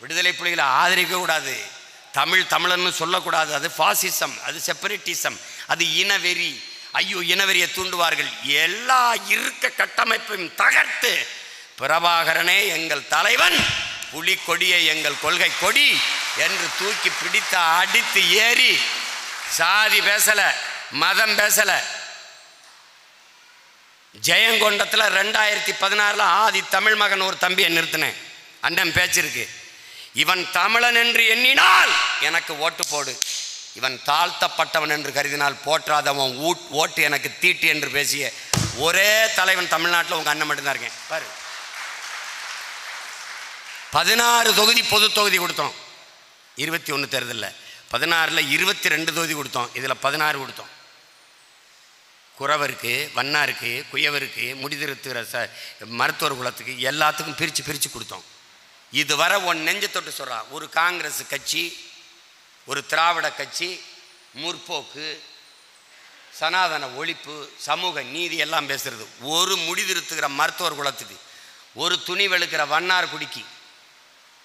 விடுதலை புலிகளை ஆதரிக்கக்கூடாது, தமிழன்னு சொல்லக்கூடாது, அது பாசிசம், அது செப்பரேட்டிசம், அது இனவெறி. ஐயோ, இனவெறியை தூண்டுவார்கள். எல்லா இருக்க கட்டமைப்பையும் தகர்த்து பிரபாகரனே எங்கள் தலைவன், புலி கொடியை எங்கள் கொள்கை கொடி என்று தூக்கி பிடித்த அடித்து ஏறி, சாதி பேசல, மதம் பேசல. ஜெயங்கொண்டத்தில் 2016 ஆதி தமிழ் மகன் ஒரு தம்பியை நிறுத்தினேன். அண்ணன் பேச்சிருக்கு, இவன் தமிழன் என்று எண்ணினால் எனக்கு ஓட்டு போடு, இவன் தாழ்த்தப்பட்டவன் என்று கருதினால் போற்றாதவன் ஓட்டு எனக்கு தீட்டு என்று பேசிய ஒரே தலைவன் தமிழ்நாட்டில் உங்கள் அண்ணன் மட்டும்தான் இருக்கேன் பாரு. 16 தொகுதி பொது தொகுதி கொடுத்தோம் 21 தேர்தலில். 16ல் 22 தொகுதி கொடுத்தோம், இதில் 16 கொடுத்தோம். குறவருக்கு, வண்ணாருக்கு, குயவருக்கு, முடிதிருத்துகிற மருத்துவர் குலத்துக்கு எல்லாத்துக்கும் பிரித்து கொடுத்தோம். இதுவரை ஒன் நெஞ்சு தொட்டு சொல்கிறான், ஒரு காங்கிரஸ் கட்சி, ஒரு திராவிட கட்சி, முற்போக்கு, சனாதன ஒழிப்பு, சமூக நீதி எல்லாம் பேசுகிறது. ஒரு முடிதிருத்துகிற மருத்துவர் குலத்துக்கு, ஒரு துணி வெளுக்கிற வண்ணார் குடிக்கு,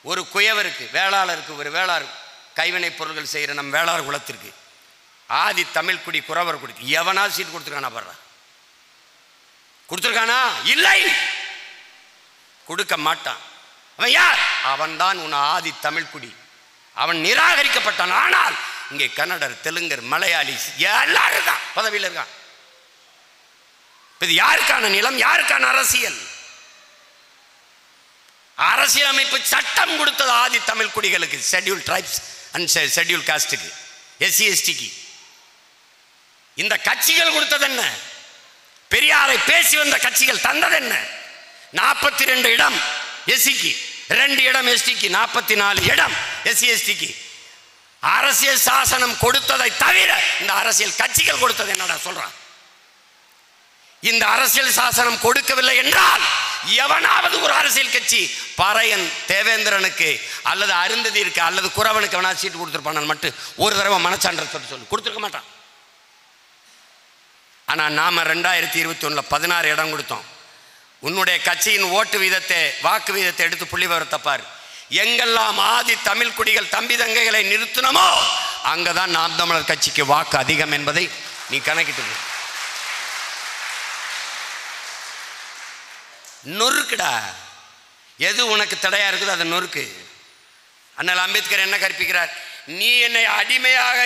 ஒரு குயவருக்கு, வேளாளருக்கு, ஒரு வேளார் கைவினைப் பொருள்கள் செய்கிற நம் வேளார் குலத்திற்கு, ஆதி தமிழ் குடி குறவர் குடி எவனா சீட் கொடுத்துருக்கானா பாரு? கொடுத்துருக்கானா? இல்லை, கொடுக்க மாட்டான். அவன் யார்? அவன்தான் உன் ஆதி தமிழ் குடி. அவன் நிராகரிக்கப்பட்டான். ஆனால் இங்கே கன்னடர், தெலுங்கர், மலையாளி எல்லாரும் தான் பதவியில் இருக்கான். இது யாருக்கான நிலம், யாருக்கான அரசியல்? அரசியலமைப்பு சட்டம் கொடுத்தது ஆதி தமிழ் குடிகளுக்கு, ஷெட்யூல் ட்ரைப்ஸ் அண்ட் ஷெட்யூல் காஸ்டுக்கு, எஸ்சி எஸ்டிக்கு. இந்த கட்சிகள் கொடுத்தது என்ன? பெரியாரை பேசி வந்த கட்சிகள் தந்தது என்ன? 42 இடம் எஸ்சிக்கு, 2 இடம் எஸ்டிக்கு, 44 இடம் எஸ்சி எஸ்டிக்கு. அரசியல் சாசனம் கொடுத்ததை தவிர இந்த அரசியல் கட்சிகள் கொடுத்தது என்னடா சொல்றான்? இந்த அரசியல் சாசனம் கொடுக்கவில்லை என்றால் எவனாவது ஒரு அரசியல் கட்சி பறையன் தேவேந்திரனுக்கு அல்லது அருந்ததிற்கு அல்லது குறவனுக்கு எவனா சீட்டு கொடுத்துருப்பான் மட்டும் ஒரு தடவை மனச்சான்ற சொல்லி கொடுத்துருக்க மாட்டான். ஆனால் நாம் 2021 16 இடம் கொடுத்தோம். உன்னுடைய கட்சியின் ஓட்டு வீதத்தை வாக்கு வீதத்தை எடுத்து புள்ளி விவரத்தை பார். எங்கெல்லாம் ஆதி தமிழ் குடிகள் தம்பி தங்கைகளை நிறுத்தினமோ அங்கதான் நாம் தமிழர் கட்சிக்கு வாக்கு அதிகம் என்பதை நீ கணக்கிட்டு நொறுக்குடா. எது உனக்கு தடையா இருக்குது அதை நொறுக்கு. அண்ணல் அம்பேத்கர் என்ன கற்பிக்கிறார்? நீ என்னை அடிமையாக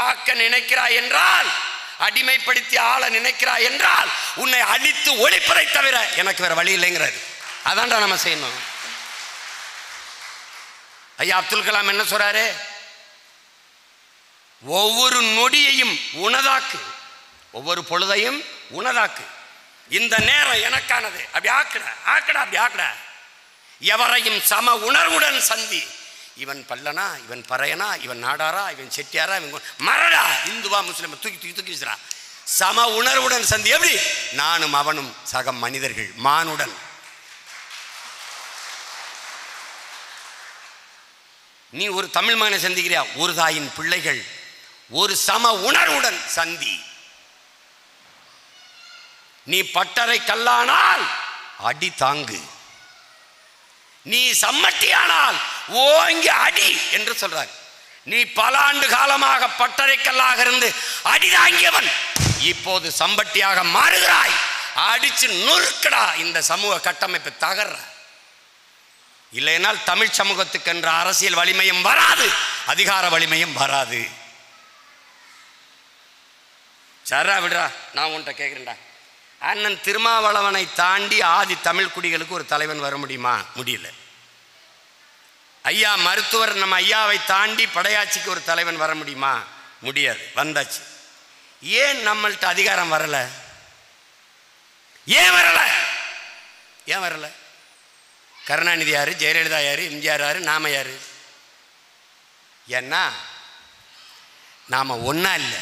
ஆக்க நினைக்கிறாய் என்றால், அடிமைப்படுத்தி ஆள நினைக்கிறாய் என்றால் உன்னை அழித்து ஒழிப்பதை தவிர எனக்கு வேற வழி இல்லைங்கிறார். அதான்டா நம்ம செய்யணும். ஐயா அப்துல் கலாம் என்ன சொல்றாரு? ஒவ்வொரு நொடியையும் உனதாக்கு, ஒவ்வொரு பொழுதையும் உனதாக்கு, இந்த நேரம் எனக்கானது, அப்படி ஆக்குடா ஆக்குடா அப்படி ஆக்குடா. எவரையும் சம உணர்வுடன் சந்தி. இவன் பல்லனா, இவன் பறையனா, இவன் நாடாரா, இவன் செட்டியாரா, இவன் மரடா, இந்துவா முஸ்லிம் தூக்கி தூக்கி தூக்கி வீசுறா. சம உணர்வுடன் சந்தி. எப்படி? நானும் அவனும் சக மனிதர்கள், மானுடன். நீ ஒரு தமிழ் மகனை சந்திக்கிறியா? ஒரு தாயின் பிள்ளைகள், ஒரு சம உணர்வுடன் சந்தி. நீ பட்டறை கல்லானால் அடி தாங்கு, நீ சம்மட்டியானால் ஓங்கி அடி என்று சொல்றார். நீ பல ஆண்டு காலமாக பட்டறைக்கல்லாக இருந்து அடி தாங்கியவன் இப்போது சம்பட்டியாக மாறுகிறாய். அடிச்சு நொறுக்கடா. இந்த சமூக கட்டமைப்பு தகர்ற. இல்லைனால் தமிழ் சமூகத்துக்கு என்ற அரசியல் வலிமையும் வராது, அதிகார வலிமையும் வராது. சரா விடுறா. நான் உன்கிட்ட கேட்குறேன்டா, அண்ணன் திருமாவளவனை தாண்டி ஆதி தமிழ் குடிகளுக்கு ஒரு தலைவன் வர முடியுமா? முடியல. ஐயா மருத்துவர் நம்ம ஐயாவை தாண்டி படையாட்சிக்கு ஒரு தலைவன் வர முடியுமா? முடியாது. வந்தாச்சு. ஏன் நம்மள்ட்ட அதிகாரம் வரல? ஏன் வரல? ஏன் வரல? கருணாநிதி யாரு, ஜெயலலிதா யாரு, எம்ஜிஆர் யாரு, நாம யாரு? ஏன்னா நாம ஒன்னா இல்லை.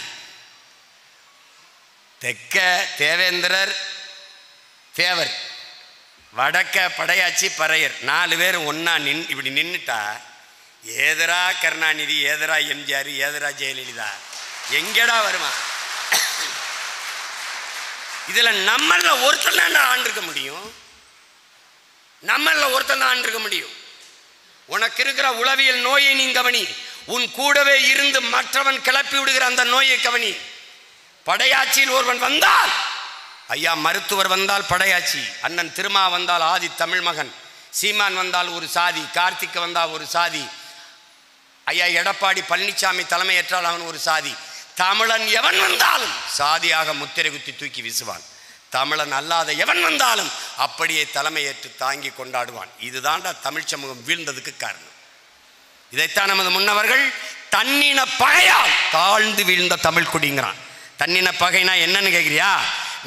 தெற்க தேவேந்திரர் தேவர், வடக்க படையாச்சி பறையர், 4 பேர் ஒன்னா இப்படி நின்றுட்டா ஏதரா கருணாநிதி, ஏதரா எம்ஜிஆர், ஏதரா ஜெயலலிதா, எங்கடா வருவான்? இதுல நம்மள ஒருத்தன் தான் ஆண்டிருக்க முடியும். நம்மள ஒருத்தன் தான் ஆண்டிருக்க முடியும். உனக்கு இருக்கிற உளவியல் நோயை நீ கவனி. உன் கூடவே இருந்து மற்றவன் கிளப்பி விடுகிற அந்த நோயை கவனி. படையாட்சியில் ஒருவன் வந்தால், ஐயா மருத்துவர் வந்தால் படையாட்சி, அண்ணன் திருமா வந்தால் ஆதி தமிழ் மகன், சீமான் வந்தால் ஒரு சாதி, கார்த்திக் வந்தால் ஒரு சாதி, ஐயா எடப்பாடி பழனிசாமி தலைமையேற்றால் அவன் ஒரு சாதி. தமிழன் எவன் வந்தாலும் சாதியாக முத்திரை குத்தி தூக்கி வீசுவான். தமிழன் அல்லாத எவன் வந்தாலும் அப்படியே தலைமையேற்று தாங்கி கொண்டாடுவான். இதுதான்டா தமிழ் சமூகம் வீழ்ந்ததுக்கு காரணம். இதைத்தான் நமது முன்னவர்கள் தன்னின பகையால் தாழ்ந்து வீழ்ந்த தமிழ் குடிங்கிறான். தன்னின பகைனா என்னன்னு கேட்கிறியா?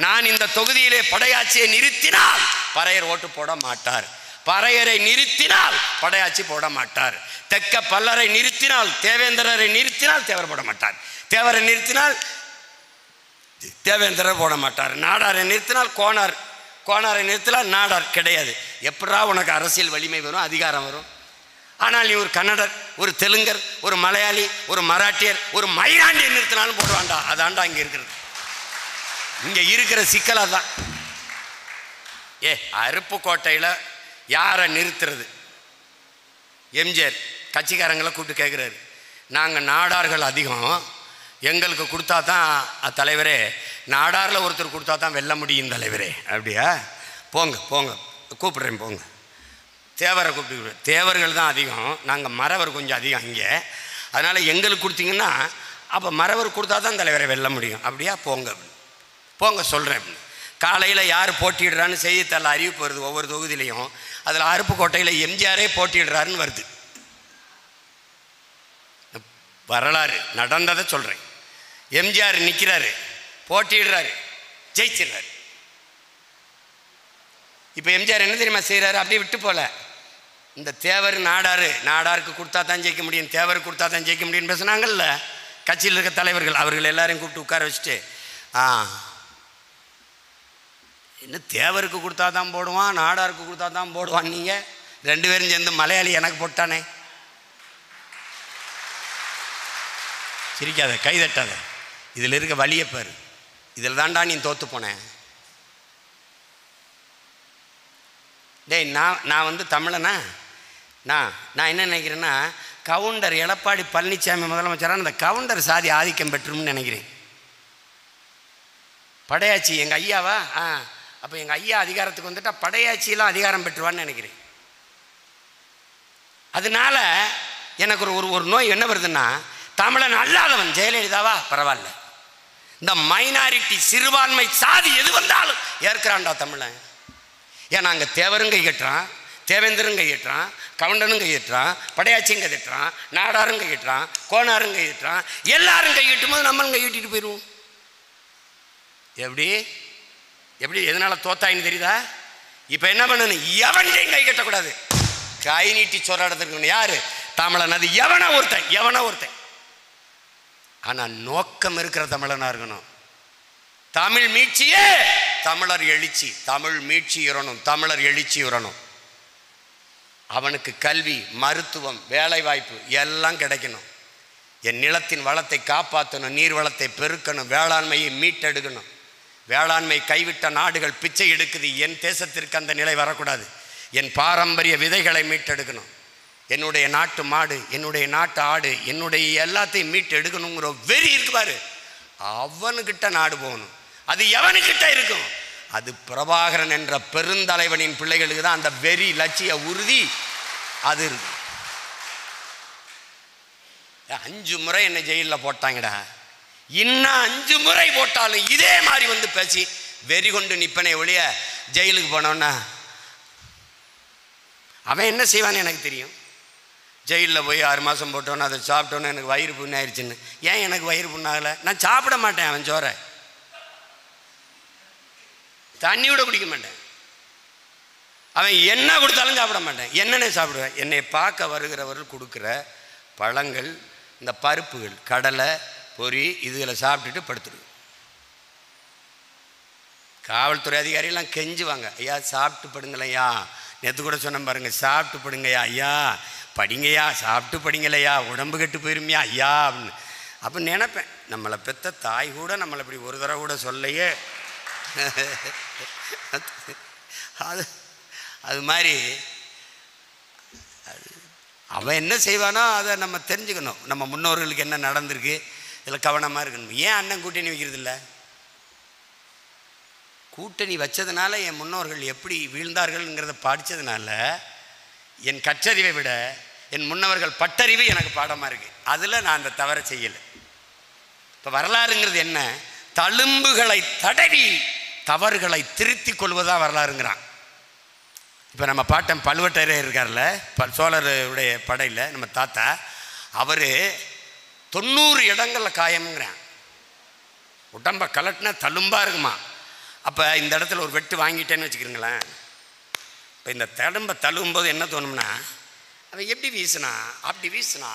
நான் இந்த தொகுதியிலே படையாட்சியை நிறுத்தினால் பறையர் ஓட்டு போட மாட்டார், பறையரை நிறுத்தினால் படையாட்சி போட மாட்டார், தெற்க பல்லரை நிறுத்தினால் தேவேந்திரரை நிறுத்தினால் தேவர் போட மாட்டார், தேவரை நிறுத்தினால் தேவேந்திரர் போட மாட்டார், நாடாரை நிறுத்தினால் கோனார், கோனாரை நிறுத்தினால் நாடார். கிடையாது. எப்படா உனக்கு அரசியல் வலிமை வரும், அதிகாரம் வரும்? ஆனால் நீ ஒரு கன்னடர், ஒரு தெலுங்கர், ஒரு மலையாளி, ஒரு மராட்டியர், ஒரு மயிலாண்டியை நிறுத்தினாலும் போடுவான்டா. அதான்டா இங்கே இருக்கிறது. இங்கே இருக்கிற சிக்கல் அதான். அருப்புக்கோட்டையில் யாரை நிறுத்துறது? எம்ஜிஆர் கட்சிக்காரங்களை கூப்பிட்டு கேட்குறாரு, நாங்கள் நாடார்கள் அதிகம், எங்களுக்கு கொடுத்தா தான் தலைவரே, நாடாரில் ஒருத்தர் கொடுத்தா தான் வெல்ல முடியும் தலைவரே. அப்படியா? போங்க போங்க, கூப்பிட்றேன் போங்க. தேவரை கூப்பிட்டு, தேவர்கள் தான் அதிகம், நாங்கள் மறவர் கொஞ்சம் அதிகம் இங்கே, அதனால் எங்களுக்கு கொடுத்தீங்கன்னா அப்போ மறவர் கொடுத்தா தான் தலைவரை வெல்ல முடியும். அப்படியா? போங்க போங்க சொல்கிறேன். காலையில் யார் போட்டிடுறான்னு செய்தித்தாளில் அறிவிப்பு வருது ஒவ்வொரு தொகுதியிலையும். அதில் அருப்புக்கோட்டையில் எம்ஜிஆரே போட்டிடுறாருன்னு வருது. வரலாறு நடந்ததை சொல்கிறேன். எம்ஜிஆர் நிற்கிறாரு, போட்டிடுறாரு, ஜெயிச்சிடுறாரு. இப்போ எம்ஜிஆர் என்ன தெரியுமா செய்கிறாரு? அப்படியே விட்டு போல, இந்த தேவர் நாடாருக்கு கொடுத்தா தான் ஜெயிக்க முடியும், தேவருக்கு கொடுத்தா தான் ஜெயிக்க முடியும்னு பேசுனாங்கல்ல கட்சியில் இருக்க தலைவர்கள். அவர்கள் எல்லாரையும் கூப்பிட்டு உட்கார வச்சுட்டு, இன்னும் தேவருக்கு கொடுத்தா தான் போடுவான், நாடாருக்கு கொடுத்தா தான் போடுவான், நீங்கள் 2 பேரும் சேர்ந்து மலையாளி எனக்கு போட்டானே. சிரிக்காத, கைதட்டாத, இதில் இருக்க வழியை பாரு, இதில் தான்டா நீ தோற்று போனேன். டேய், நான் வந்து தமிழனா? நான் என்ன நினைக்கிறேன்னா, கவுண்டர் எடப்பாடி பழனிசாமி முதலமைச்சரான அந்த கவுண்டர் சாதி ஆதிக்கம் பெற்றும்னு நினைக்கிறேன். படையாச்சி எங்கள் ஐயாவா? அப்போ எங்கள் ஐயா அதிகாரத்துக்கு வந்துட்டால் படையாச்சியெல்லாம் அதிகாரம் பெற்றுவான்னு நினைக்கிறேன். அதனால எனக்கு ஒரு நோய் என்ன வருதுன்னா, தமிழன் அல்லாதவன் ஜெயலலிதாவா பரவாயில்ல, இந்த மைனாரிட்டி சிறுபான்மை சாதி எது வந்தாலும் ஏற்கிறான்டா தமிழன். ஏன்னா அங்கே தேவரும் கை கட்டுறான், தேவேந்திரன் கையிட்டுறான், கவுண்டனும் கையிட்டுறான், படையாச்சியும் கையிட்டுறான், நாடாரும் கையிட்டுறான், கோனாரும் கையிட்டுறான். எல்லாரும் கையிட்டும் போது நம்மளும் கையிட்டு போயிடுவோம். எப்படி எதனால தோத்தாயின்னு தெரியுதா? இப்போ என்ன பண்ணணும்? எவன்டையும் கை கட்டக்கூடாது, கை நீட்டி சொல்லாடத்துக்கு. யாரு தமிழன்? அது எவனோ ஒருத்தன். ஆனால் நோக்கம் இருக்கிற தமிழனா இருக்கணும். தமிழ் மீட்சியே தமிழர் எழுச்சி, தமிழ் மீட்சி உறணும், தமிழர் எழுச்சி உறணும். அவனுக்கு கல்வி, மருத்துவம், வேலைவாய்ப்பு எல்லாம் கிடைக்கணும். என் நிலத்தின் வளத்தை காப்பாற்றணும், நீர் வளத்தை பெருக்கணும், வேளாண்மையை மீட்டெடுக்கணும். வேளாண்மை கைவிட்ட நாடுகள் பிச்சை எடுக்குது. என் தேசத்திற்கு அந்த நிலை வரக்கூடாது. என் பாரம்பரிய விதைகளை மீட்டெடுக்கணும். என்னுடைய நாட்டு மாடு, என்னுடைய நாட்டு ஆடு, என்னுடைய எல்லாத்தையும் மீட்டு எடுக்கணுங்கிற வெறி இருக்கு பாரு, அவனுக்கிட்ட நாடு போகணும். அது எவனுக்கிட்ட இருக்கும்? அது பிரபாகரன் என்ற பெருந்தலைவனின் பிள்ளைகளுக்கு தான் அந்த வெறி, லட்சிய உறுதி அது இருக்கு. 5 முறை என்னை ஜெயிலில் போட்டாங்கடா, இன்னும் 5 முறை போட்டாலும் இதே மாதிரி வந்து பேசி வெறி கொண்டு நிப்பனை ஒழிய ஜெயிலுக்கு போனோன்னா அவன் என்ன செய்வான்னு எனக்கு தெரியும். ஜெயிலில் போய் 6 மாதம் போட்டோன்னு அதை சாப்பிட்டோன்னு எனக்கு வயிறு புண்ணாயிருச்சுன்னு. ஏன் எனக்கு வயிறு புண்ணாகலை? நான் சாப்பிட மாட்டேன், அவன் சோறை தண்ணி கூட குடிக்க மாட்டேன். அவன் என்ன கொடுத்தாலும் சாப்பிட மாட்டேன். என்னென்ன சாப்பிடுவேன்? என்னை பார்க்க வருகிறவர்கள் கொடுக்குற பழங்கள், இந்த பருப்புகள், கடலை, பொரி, இதுகளை சாப்பிட்டுட்டு படுத்துடுவேன். காவல்துறை அதிகாரிகள்லாம் கெஞ்சுவாங்க, ஐயா சாப்பிட்டு படுங்களையா, நேற்று கூட சொன்ன பாருங்க, சாப்பிட்டு படுங்கய்யா, ஐயா படிங்கய்யா, சாப்பிட்டு படிங்களையா, உடம்பு கெட்டு போயிருமையா ஐயா அப்படின்னு. அப்போ நினைப்பேன், நம்மளை பெற்ற தாய் கூட நம்மளை இப்படி ஒரு தடவை கூட சொல்லையே. அது மாதிரி அவன் என்ன செய்வானோ அதை நம்ம தெரிஞ்சுக்கணும். நம்ம முன்னோர்களுக்கு என்ன நடந்திருக்கு, இதில் கவனமாக இருக்கணும். ஏன் அண்ணன் கூட்டணி வைக்கிறது இல்லை? கூட்டணி வச்சதுனால என் முன்னோர்கள் எப்படி வீழ்ந்தார்கள்ங்கிறத படித்ததுனால என் கற்றறிவை விட என் முன்னவர்கள் பட்டறிவு எனக்கு பாடமாக இருக்குது. அதில் நான் அந்த தவறை செய்யலை. இப்போ வரலாறுங்கிறது என்ன? தழும்புகளை தடவி தவறுகளை திருத்தி கொள்வதாக வரலாறுங்கிறான். இப்போ நம்ம பாட்டன் பழுவட்டரையர் இருக்கார்ல, சோழருடைய படையில் நம்ம தாத்தா, அவர் 90 இடங்களில் காயம்ங்கிறான். உடம்பை கலட்டினா தழும்பாக இருக்குமா. அப்போ இந்த இடத்துல ஒரு வெட்டு வாங்கிட்டேன்னு வச்சுக்கிறீங்களேன். இப்போ இந்த தழும்பை தழுவும்போது என்ன தோணும்னா, அவன் எப்படி வீசினா அப்படி வீசினா,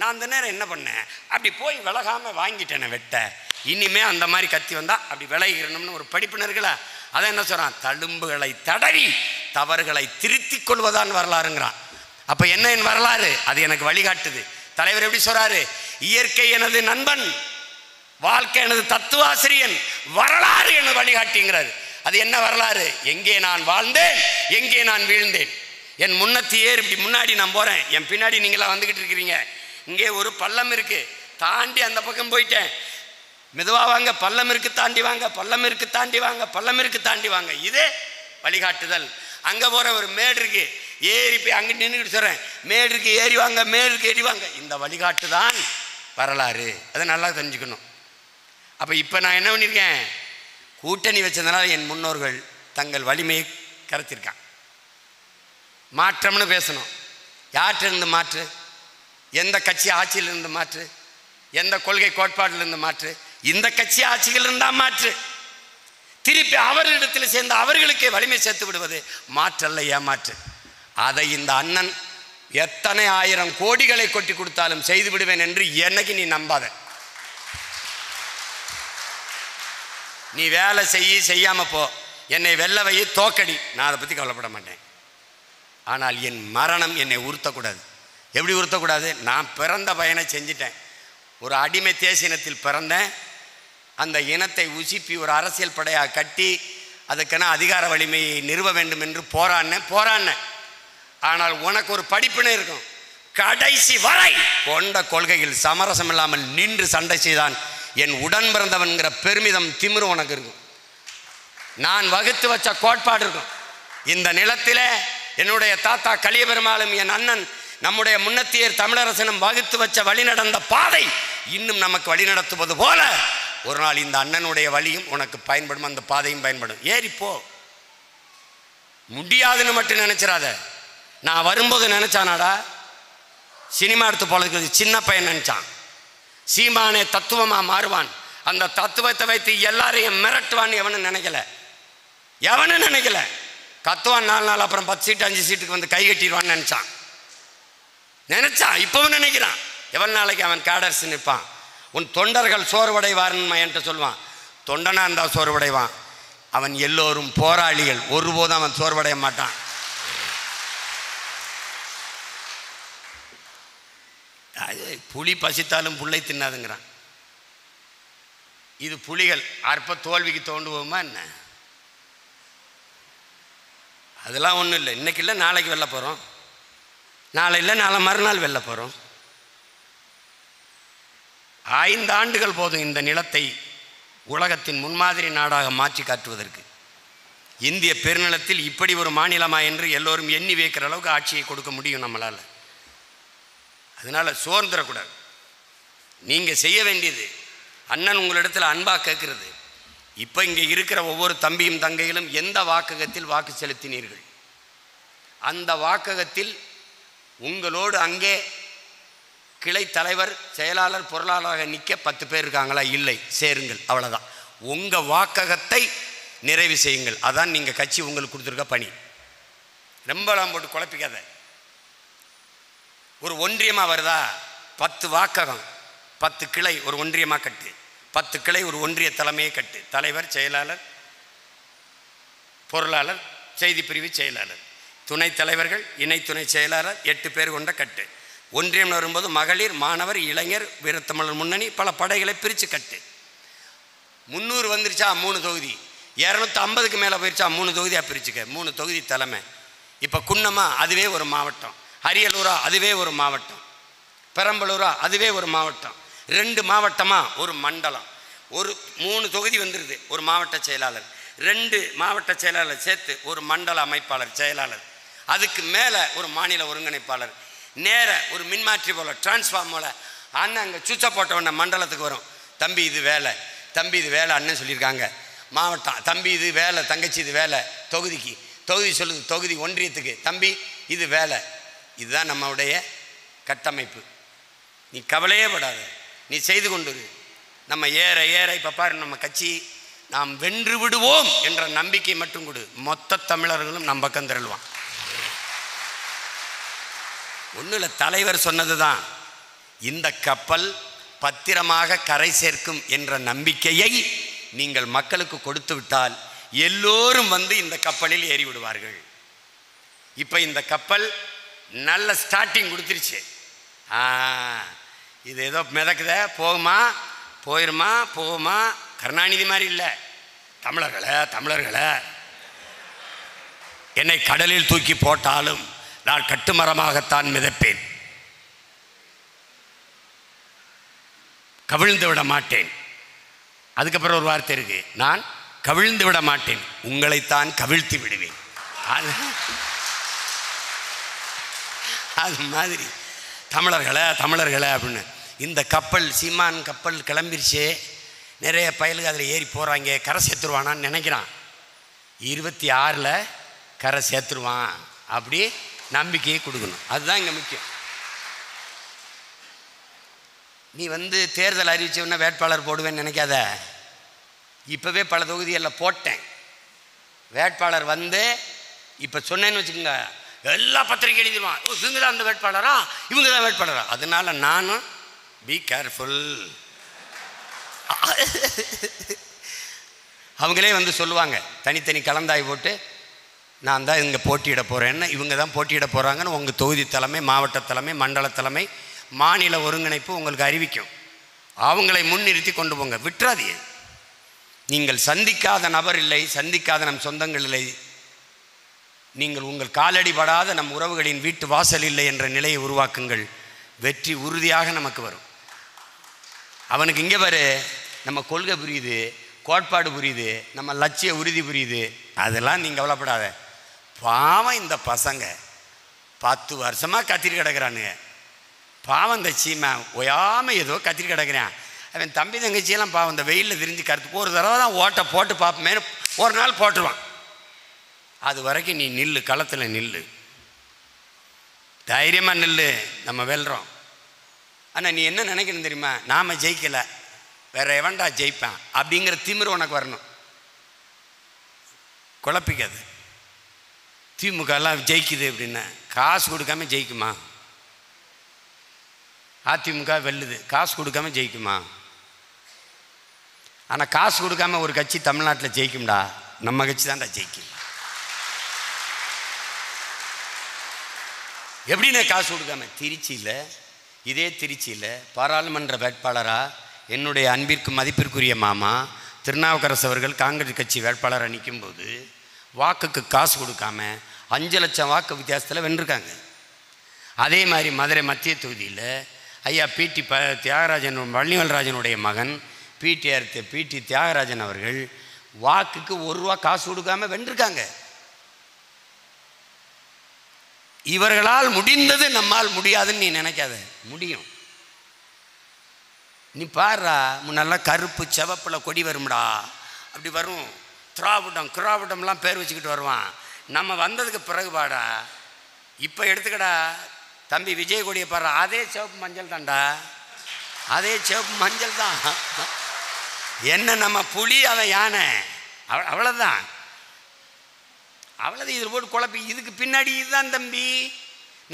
நான் அந்த நேரம் என்ன பண்ணேன், அப்படி போய் விலகாமல் வாங்கிட்டேனே வெட்ட, இனிமே அந்த மாதிரி கத்தி வந்தால் அப்படி விலகிடணும்னு ஒரு படிப்பினர்களா. அதை என்ன சொல்கிறான்? தழும்புகளை தடவி தவறுகளை திருத்தி கொள்வதான் வரலாறுங்கிறான். அப்போ என்ன என் வரலாறு? அது எனக்கு வழிகாட்டுது. தலைவர் எப்படி சொல்கிறாரு? இயற்கை எனது நண்பன், வாழ்க்கை எனது தத்துவாசிரியன், வரலாறு எனது வழிகாட்டிங்கிறாரு. அது என்ன வரலாறு? எங்கே நான் வாழ்ந்தேன், எங்கே நான் வீழ்ந்தேன். என் முன்னத்தி ஏறி இப்படி முன்னாடி நான் போகிறேன், என் பின்னாடி நீங்களாம் வந்துக்கிட்டு இருக்கிறீங்க. இங்கே ஒரு பள்ளம் இருக்குது, தாண்டி அந்த பக்கம் போயிட்டேன், மெதுவாக வாங்க, பள்ளம் இருக்கு தாண்டி வாங்க, பள்ளம் இருக்கு தாண்டி வாங்க, பள்ளம் இருக்கு தாண்டி வாங்க. இதே வழிகாட்டுதல். அங்கே போகிற ஒரு மேடு இருக்கு, ஏறி போய் அங்கே நின்றுக்கிட்டு சொல்கிறேன், மேடு இருக்கு ஏறி வாங்க, மேடு இருக்கு ஏறி வாங்க. இந்த வழிகாட்டு தான் வரலாறு. அதை நல்லா தெரிஞ்சுக்கணும். அப்போ இப்போ நான் என்ன பண்ணியிருக்கேன்? கூட்டணி வச்சதுனால என் முன்னோர்கள் தங்கள் வலிமையை கரைச்சிருக்கான். மாற்றம்னு பேசணும். யார்கிட்ட மாற்று? எந்த கட்சி ஆட்சியிலிருந்து மாற்று? எந்த கொள்கை கோட்பாட்டிலிருந்து மாற்று? இந்த கட்சி ஆட்சிகள் இருந்தால் மாற்று, திருப்பி அவர்களிடத்தில் சேர்ந்து அவர்களுக்கே வலிமை சேர்த்து விடுவது மாற்றல்ல, ஏமாற்று. அதை இந்த அண்ணன் எத்தனை ஆயிரம் கோடிகளை கொட்டி கொடுத்தாலும் செய்து விடுவேன் என்று என்னைக்கு நீ நம்பாத. நீ வேலை செய்யாம போ, என்னை வெல்ல வை, தோக்கடி, நான் அதை பற்றி கவலைப்பட மாட்டேன். ஆனால் என் மரணம் என்னை உறுத்தக்கூடாது. எப்படி உறுத்தக்கூடாது? நான் பிறந்த பயனை செஞ்சிட்டேன். ஒரு அடிமை தேசினத்தில் பிறந்தேன். அந்த இனத்தை உசிப்பி ஒரு அரசியல் படையாக கட்டி அதுக்கென அதிகார வலிமையை நிறுவ வேண்டும் என்று போராடினேன். ஆனால் உனக்கு ஒரு படிப்பினை இருக்கும். கடைசி வரை கொண்ட கொள்கையில் சமரசம் இல்லாமல் நின்று சண்டை செய்தான் என் உடன் பிறந்தவன்கிற பெருமிதம் திமிரு உனக்கு இருக்கும். நான் வகுத்து வச்ச கோட்பாடு இருக்கும். இந்த நிலத்திலே என்னுடைய தாத்தா கலியபெருமாளும் என் அண்ணன் நம்முடைய முன்னத்தியர் தமிழரசனும் வகுத்து வச்ச வழி நடந்த பாதை இன்னும் நமக்கு வழி நடத்துவது போல ஒரு நாள் இந்த அண்ணனுடைய வழியும் உனக்கு பயன்படும், அந்த பாதையும் பயன்படும். ஏறிப்போ. முடியாதுன்னு மட்டும் நினைச்சிடாத. நான் வரும்போது நினைச்சானாடா, சினிமா எடுத்து போல சின்ன பையன் நினைச்சான். சீமானே தத்துவமா மாறுவான், அந்த தத்துவத்தை வைத்து எல்லாரையும் மிரட்டுவான்னு எவனும் நினைக்கல. கத்துவான் 4 நாள், அப்புறம் 10 சீட்டு 5 சீட்டுக்கு வந்து கை கட்டிடுவான்னு நினைச்சான். இப்பவும் நினைக்கிறான். எவ்வளவு நாளைக்கு அவன் கேடர்ஸ் நிற்பான்? உன் தொண்டர்கள் சோர்வடைவார்னு என்கிட்ட சொல்லுவான். தொண்டனா இருந்தால் சோர்வடைவான். அவன் எல்லோரும் போராளிகள், ஒருபோதும் அவன் சோர்வடைய மாட்டான். புலி பசித்தாலும் புள்ளை தின்னாதுங்கிறான். இது புலிகள் அற்ப தோல்விக்கு தோண்டு போகுமா என்ன? அதெல்லாம் ஒன்றும் இல்லை. இன்னைக்கு இல்லை நாளைக்கு வெளில போகிறோம், நாளை இல்லை நாளை மறுநாள் வெளில போகிறோம். 5 ஆண்டுகள் போதும் இந்த நிலத்தை உலகத்தின் முன்மாதிரி நாடாக மாற்றி காட்டுவதற்கு. இந்திய பெருநிலத்தில் இப்படி ஒரு மாநிலமா என்று எல்லோரும் எண்ணி வைக்கிற அளவுக்கு ஆட்சியை கொடுக்க முடியும் நம்மளால். அதனால் சோர்ந்துடக்கூடாது. நீங்கள் செய்ய வேண்டியது, அண்ணன் உங்களிடத்தில் அன்பாக கேட்குறது, இப்போ இங்கே இருக்கிற ஒவ்வொரு தம்பியும் தங்கையிலும் எந்த வாக்ககத்தில் வாக்கு செலுத்தினீர்கள், அந்த வாக்ககத்தில் உங்களோடு அங்கே கிளை தலைவர், செயலாளர், பொருளாளராக நிற்க 10 பேர் இருக்காங்களா? இல்லை, சேருங்கள், அவ்வளோதான். உங்கள் வாக்ககத்தை நிறைவு செய்யுங்கள். அதான் நீங்கள் கட்சி உங்களுக்கு கொடுத்துருக்க பணி. ரொம்பலாம் போட்டு குழப்பிக்காத. ஒரு ஒன்றியமாக வருதா, 10 வாக்ககம், 10 கிளை ஒரு ஒன்றியமாக கட்டு, 10 கிளை ஒரு ஒன்றிய தலைமையை கட்டு, தலைவர், செயலாளர், பொருளாளர், செய்தி பிரிவு செயலாளர், துணைத் தலைவர்கள், இணை துணை செயலாளர், 8 பேர் கொண்ட கட்டு. ஒன்றியம் வரும்போது மகளிர், மாணவர், இளைஞர், வீரத்தமிழர் முன்னணி, பல படைகளை பிரித்து கட்டு. 300 வந்துருச்சா 3 தொகுதி, 250க்கு மேலே போயிடுச்சா 3 தொகுதியாக பிரிச்சுக்க, 3 தொகுதி தலைமை. இப்போ குன்னமா அதுவே ஒரு மாவட்டம், அரியலூரா அதுவே ஒரு மாவட்டம், பெரம்பலூரா அதுவே ஒரு மாவட்டம், 2 மாவட்டமாக ஒரு மண்டலம், ஒரு 3 தொகுதி வந்துடுது. ஒரு மாவட்ட செயலாளர், 2 மாவட்ட செயலாளர் சேர்த்து ஒரு மண்டல அமைப்பாளர் செயலாளர், அதுக்கு மேலே ஒரு மாநில ஒருங்கிணைப்பாளர், நேர ஒரு மின்மாற்றி போல டிரான்ஸ்ஃபார்ம் போல அண்ணன் அங்கே சுவிட்சை போட்டவன மண்டலத்துக்கு வரும். தம்பி இது வேலை, தம்பி இது வேலை அண்ணன் சொல்லியிருக்காங்க. மாவட்டம், தம்பி இது வேலை, தங்கச்சி இது வேலை, தொகுதிக்கு தொகுதி சொல்லுது, தொகுதி ஒன்றியத்துக்கு தம்பி இது வேலை. இதுதான் நம்மளுடைய கட்டமைப்பு. நீ கவலையே படாத, நீ செய்து கொண்டு நம்ம ஏற ஏற இப்போ பாரு, நம்ம கட்சி நாம் வென்று விடுவோம் என்ற நம்பிக்கை மட்டும் கொடு, மொத்த தமிழர்களும் நம் பக்கம் திரளுவான். ஒன்றும் இல்லை, தலைவர் சொன்னது தான், இந்த கப்பல் பத்திரமாக கரை சேர்க்கும் என்ற நம்பிக்கையை நீங்கள் மக்களுக்கு கொடுத்து விட்டால் எல்லோரும் வந்து இந்த கப்பலில் ஏறி விடுவார்கள். இப்போ இந்த கப்பல் நல்ல ஸ்டார்டிங் கொடுத்துருச்சு. இது ஏதோ மிதக்குத, போகுமா போகுமா, கருணாநிதி மாதிரி இல்லை. தமிழர்களை என்னை கடலில் தூக்கி போட்டாலும் நான் கட்டுமரமாகத்தான் மிதப்பேன், கவிழ்ந்து விட மாட்டேன். அதுக்கப்புறம் ஒரு வார்த்தை இருக்கு, நான் கவிழ்ந்து விட மாட்டேன், உங்களைத்தான் கவிழ்த்தி விடுவேன். அது மாதிரி தமிழர்களை அப்படின்னு இந்த கப்பல், சீமான் கப்பல் கிளம்பிருச்சே, நிறைய பயலுக்கு அதில் ஏறி போகிறாங்க, கரை சேர்த்துருவானான்னு நினைக்கிறான். 26ல் கரை சேர்த்துருவான், அப்படி நம்பிக்கையை கொடுக்கணும். அதுதான் இங்கே முக்கியம். நீ தேர்தல் அறிவிச்சவன வேட்பாளர் போடுவேன்னு நினைக்காத. இப்போவே பல தொகுதிகளில் போட்டேன். வேட்பாளர் இப்போ சொன்னேன்னு வச்சுக்கோங்க, எல்லா பத்திரிகை எழுதிடுவான், இவங்க தான் அந்த வேட்பாளரா, இவங்க தான் வேட்பாளரா. அதனால நானும் பி கேர்ஃபுல். அவங்களே சொல்லுவாங்க, தனித்தனி கலந்தாய் போட்டு நான் தான் இங்கே போட்டியிட போகிறேன்னு, இவங்க தான் போட்டியிட போகிறாங்கன்னு உங்கள் தொகுதி தலைமை, மாவட்ட தலைமை, மண்டல தலைமை, மாநில ஒருங்கிணைப்பு உங்களுக்கு அறிவிக்கும். அவங்களை முன்னிறுத்தி கொண்டு போங்க, விட்டுறாதீங்க. நீங்கள் சந்திக்காத நபர் இல்லை, சந்திக்காத நம் சொந்தங்கள் இல்லை, நீங்கள் உங்கள் காலடி படாத நம் உறவுகளின் வீட்டு வாசல் இல்லை என்ற நிலையை உருவாக்குங்கள். வெற்றி உறுதியாக நமக்கு வரும். அவனுக்கு இங்கே பாரு, நம்ம கொள்கை புரியுது, கோட்பாடு புரியுது, நம்ம லட்சிய உறுதி புரியுது, அதெல்லாம் நீங்கள் கவலைப்படாத. பாவம் இந்த பசங்க 10 வருஷமாக கத்திரி கிடக்கிறானுங்க. பாவம் இந்த சீமை ஒயாமல் ஏதோ கத்திரி கிடக்கிறான். அவன் தம்பி தங்கச்சியெல்லாம் பாவம் இந்த வெயிலில் விரிஞ்சு கருத்து ஒரு தடவை தான் ஓட்டை போட்டு பார்ப்போமே, ஒரு நாள் போட்டுருவான். அது வரைக்கும் நீ நில்லு, களத்தில் நில்லு, தைரியமாக நில்லு, நம்ம வெல்றோம். ஆனால் நீ என்ன நினைக்கணும் தெரியுமா, நாம் ஜெயிக்கலை, வேற எவன்டா ஜெயிப்பான் அப்படிங்கிற திமிரு உனக்கு வரணும். குழப்பிக்காது. திமுக எல்லாம் ஜெயிக்குது அப்படின்னா காசு கொடுக்காம ஜெயிக்குமா? அதிமுக வெல்லுது, காசு கொடுக்காம ஜெயிக்குமா? ஆனால் காசு கொடுக்காம ஒரு கட்சி தமிழ்நாட்டில் ஜெயிக்கும்டா, நம்ம கட்சி தான்டா ஜெயிக்கும். எப்படின்னா காசு கொடுக்காம, இதே திருச்சியில் பாராளுமன்ற வேட்பாளராக என்னுடைய அன்பிற்கு மதிப்பிற்குரிய மாமா திருநாவுக்கரசு அவர்கள் காங்கிரஸ் கட்சி வேட்பாளராக நிற்கும்போது வாக்குக்கு காசு கொடுக்காம 5 லட்சம் வாக்கு வித்தியாசத்தில் வென்றிருக்காங்க. அதே மாதிரி மதுரை மத்திய தொகுதியில் ஐயா பிடி தியாகராஜன், வள்ளிவல்ராஜனுடைய மகன் பிடி தியாகராஜன் அவர்கள் வாக்குக்கு 1 ரூபா காசு கொடுக்காம வென்றிருக்காங்க. இவர்களால் முடிந்தது நம்மால் முடியாதுன்னு நீ நினைக்காத, முடியும். நீ பாருடா, முன்னெல்லாம் கருப்பு செவப்பில் கொடி வரும்டா, அப்படி வரும். கிராவிடம்லாம் பேர் வச்சுக்கிட்டு வருவான். நம்ம வந்ததுக்கு பிறகு பாடா, இப்போ எடுத்துக்கடா தம்பி விஜய் கொடியை பாரு, அதே சிவப்பு மஞ்சள் தான்டா, அதே சிவப்பு மஞ்சள் தான். என்ன நம்ம புலி, அவன் யானை, அவ்வளோதான். இதில் போட்டு குழப்பி, இதுக்கு பின்னாடி இதுதான் தம்பி.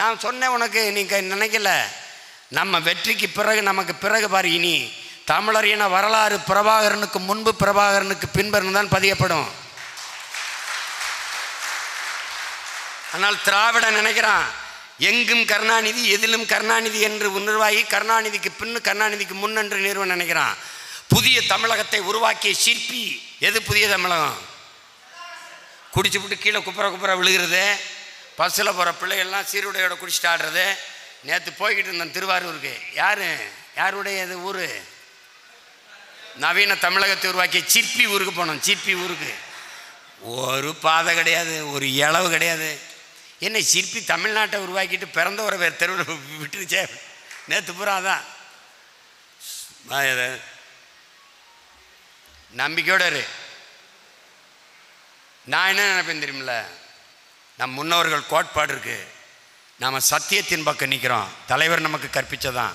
நான் சொன்னேன் உனக்கு, நீங்கள் நினைக்கல. நம்ம வெற்றிக்கு பிறகு, நமக்கு பிறகு பாரு, இனி தமிழர் இன வரலாறு பிரபாகரனுக்கு முன்பு பிரபாகரனுக்கு பின்பு தான் பதியப்படும். ஆனால் திராவிடன் நினைக்கிறான் எங்கும் கருணாநிதி எதிலும் கருணாநிதி என்று உணர்வாகி கருணாநிதிக்கு பின்னு கருணாநிதிக்கு முன் என்று நிறுவனம் நினைக்கிறான். புதிய தமிழகத்தை உருவாக்கிய சிற்பி எது? புதிய தமிழகம். குடிச்சு விட்டு கீழே குப்புற விழுகிறது, பஸ்ஸில் போகிற பிள்ளைகள்லாம் சீருடையோட குடிச்சிட்டு ஆடுறது. நேற்று போய்கிட்டு இருந்தேன் திருவாரூருக்கு. யாருடைய இது ஊர்? நவீன தமிழகத்தை உருவாக்கிய சிற்பி ஊருக்கு போனோம். சிற்பி ஊருக்கு ஒரு பாதை கிடையாது, ஒரு இளவு கிடையாது. என்ன சிற்பி தமிழ்நாட்டை உருவாக்கிட்டு பிறந்த ஒரு வேறு தெருவில் விட்டுருச்சே. நேற்று பூரா தான். நம்பிக்கையோடு இரு. நான் என்ன நினைப்பேன் தெரியுமில்ல, நம் முன்னோர்கள் கோட்பாடு இருக்கு, நாம் சத்தியத்தின் பக்கம் நிற்கிறோம். தலைவர் நமக்கு கற்பித்ததான்,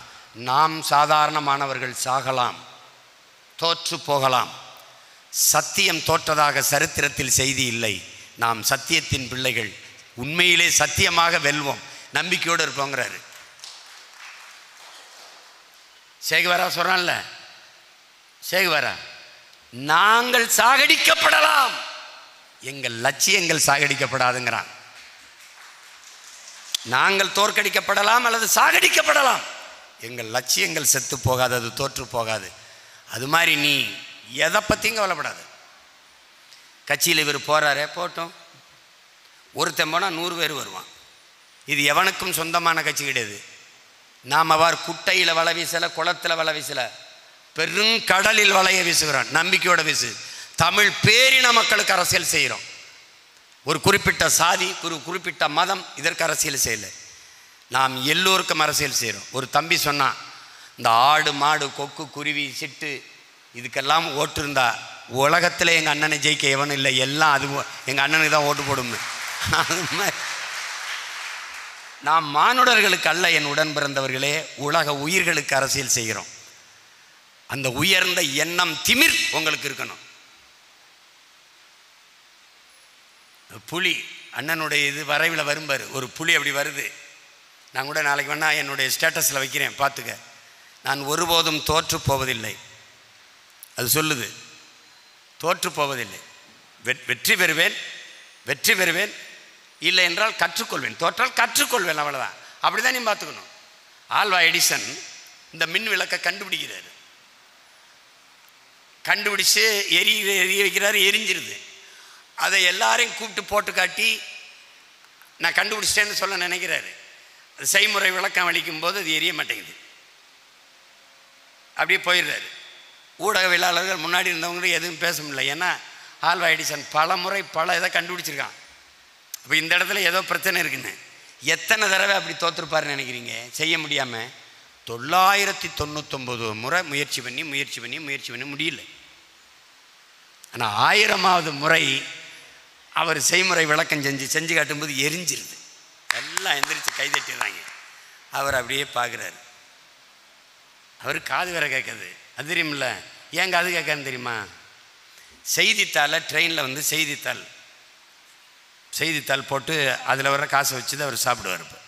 நாம் சாதாரணமானவர்கள் சாகலாம், தோற்று போகலாம், சத்தியம் தோற்றதாக சரித்திரத்தில் செய்தி இல்லை. நாம் சத்தியத்தின் பிள்ளைகள், உண்மையிலே சத்தியமாக வெல்வோம், நம்பிக்கையோடு இருப்போங்கிறாரு. சேகுவாரா சொல்றான்ல, சேகுவாரா, நாங்கள் சாகடிக்கப்படலாம், எங்கள் லட்சியங்கள் சாகடிக்கப்படாதுங்கிறான். நாங்கள் தோற்கடிக்கப்படலாம் அல்லது சாகடிக்கப்படலாம், எங்கள் லட்சியங்கள் செத்து போகாது, அது தோற்று போகாது. அது மாதிரி நீ எதை பற்றியும் கவலைப்படாது. கட்சியில் இவர் போகிறாரே போட்டோம், ஒருத்தன் போனால் 100 பேர் வருவான். இது எவனுக்கும் சொந்தமான கட்சி கிடையாது. நாம் அவர் குட்டையில் வலை வீசலை, குளத்தில் வலை வீசலை, பெருங்கடலில் வலையை வீசுகிறோம். நம்பிக்கையோட வீசு. தமிழ் பேரின மக்களுக்கு அரசியல் செய்கிறோம். ஒரு குறிப்பிட்ட சாதி, ஒரு குறிப்பிட்ட மதம், இதற்கு அரசியல் செய்யலை. நாம் எல்லோருக்கும் அரசியல் செய்கிறோம். ஒரு தம்பி சொன்னான், இந்த ஆடு மாடு கொக்கு குருவி சிட்டு இதுக்கெல்லாம் ஓட்டு இருந்தா உலகத்தில் எங்கள் அண்ணனை ஜெயிக்க எவனும் இல்லை, எல்லாம் அது எங்கள் அண்ணனுக்கு தான் ஓட்டு போடும்னு. அது மாதிரி நாம் மானுடர்களுக்கு அல்ல என் உடன் பிறந்தவர்களே, உலக உயிர்களுக்கு அரசியல் செய்கிறோம். அந்த உயர்ந்த எண்ணம் திமிர் உங்களுக்கு இருக்கணும். புலி அண்ணனுடைய இது வரைவில் வரும்பார், ஒரு புலி அப்படி வருது. நான் கூட நாளைக்கு வேணா என்னுடைய ஸ்டேட்டஸில் வைக்கிறேன், பார்த்துக்க. நான் ஒருபோதும் தோற்று போவதில்லை, அது சொல்லுது. தோற்று போவதில்லை, வெற்றி பெறுவேன், வெற்றி பெறுவேன், இல்லை என்றால் கற்றுக்கொள்வேன், தோற்றால் கற்றுக்கொள்வேன், அவ்வளோதான். அப்படி தான் நீ பார்த்துக்கணும். ஆல்வா எடிசன் இந்த மின் விளக்கை கண்டுபிடிக்கிறாரு. கண்டுபிடிச்சு எரிய வைக்கிறாரு, எரிஞ்சிருது. அதை எல்லாரையும் கூப்பிட்டு போட்டு காட்டி நான் கண்டுபிடிச்சிட்டேன்னு சொல்ல நினைக்கிறாரு. அது செய்முறை விளக்கம் அளிக்கும் போது அது எரிய மாட்டேங்குது, அப்படியே போயிடுறாரு. ஊடகவியலாளர்கள் முன்னாடி இருந்தவங்களும் எதுவும் பேச முடியல. ஏன்னா ஆல்வா எடிசன் பல முறை பல இதை கண்டுபிடிச்சிருக்கான். இப்போ இந்த இடத்துல ஏதோ பிரச்சனை இருக்குன்னு எத்தனை தடவை அப்படி தோற்றுருப்பாருன்னு நினைக்கிறீங்க? செய்ய முடியாமல் 999 முறை முயற்சி பண்ணி முடியல. ஆனால் 1000வது முறை அவர் செய்முறை விளக்கம் செஞ்சு காட்டும்போது எரிஞ்சிருது. எல்லாம் எந்திரிச்சு கைதட்டிடுறாங்க. அவர் அப்படியே பார்க்குறாரு. அவர் காது வேற கேட்குது. அது தெரியுமில்ல, ஏன் காது கேட்கான்னு தெரியுமா? செய்தித்தாளை ட்ரெயினில் வந்து செய்தித்தாள் போட்டு அதில் வர காசை வச்சு தான் அவர் சாப்பிடுவார். இப்போ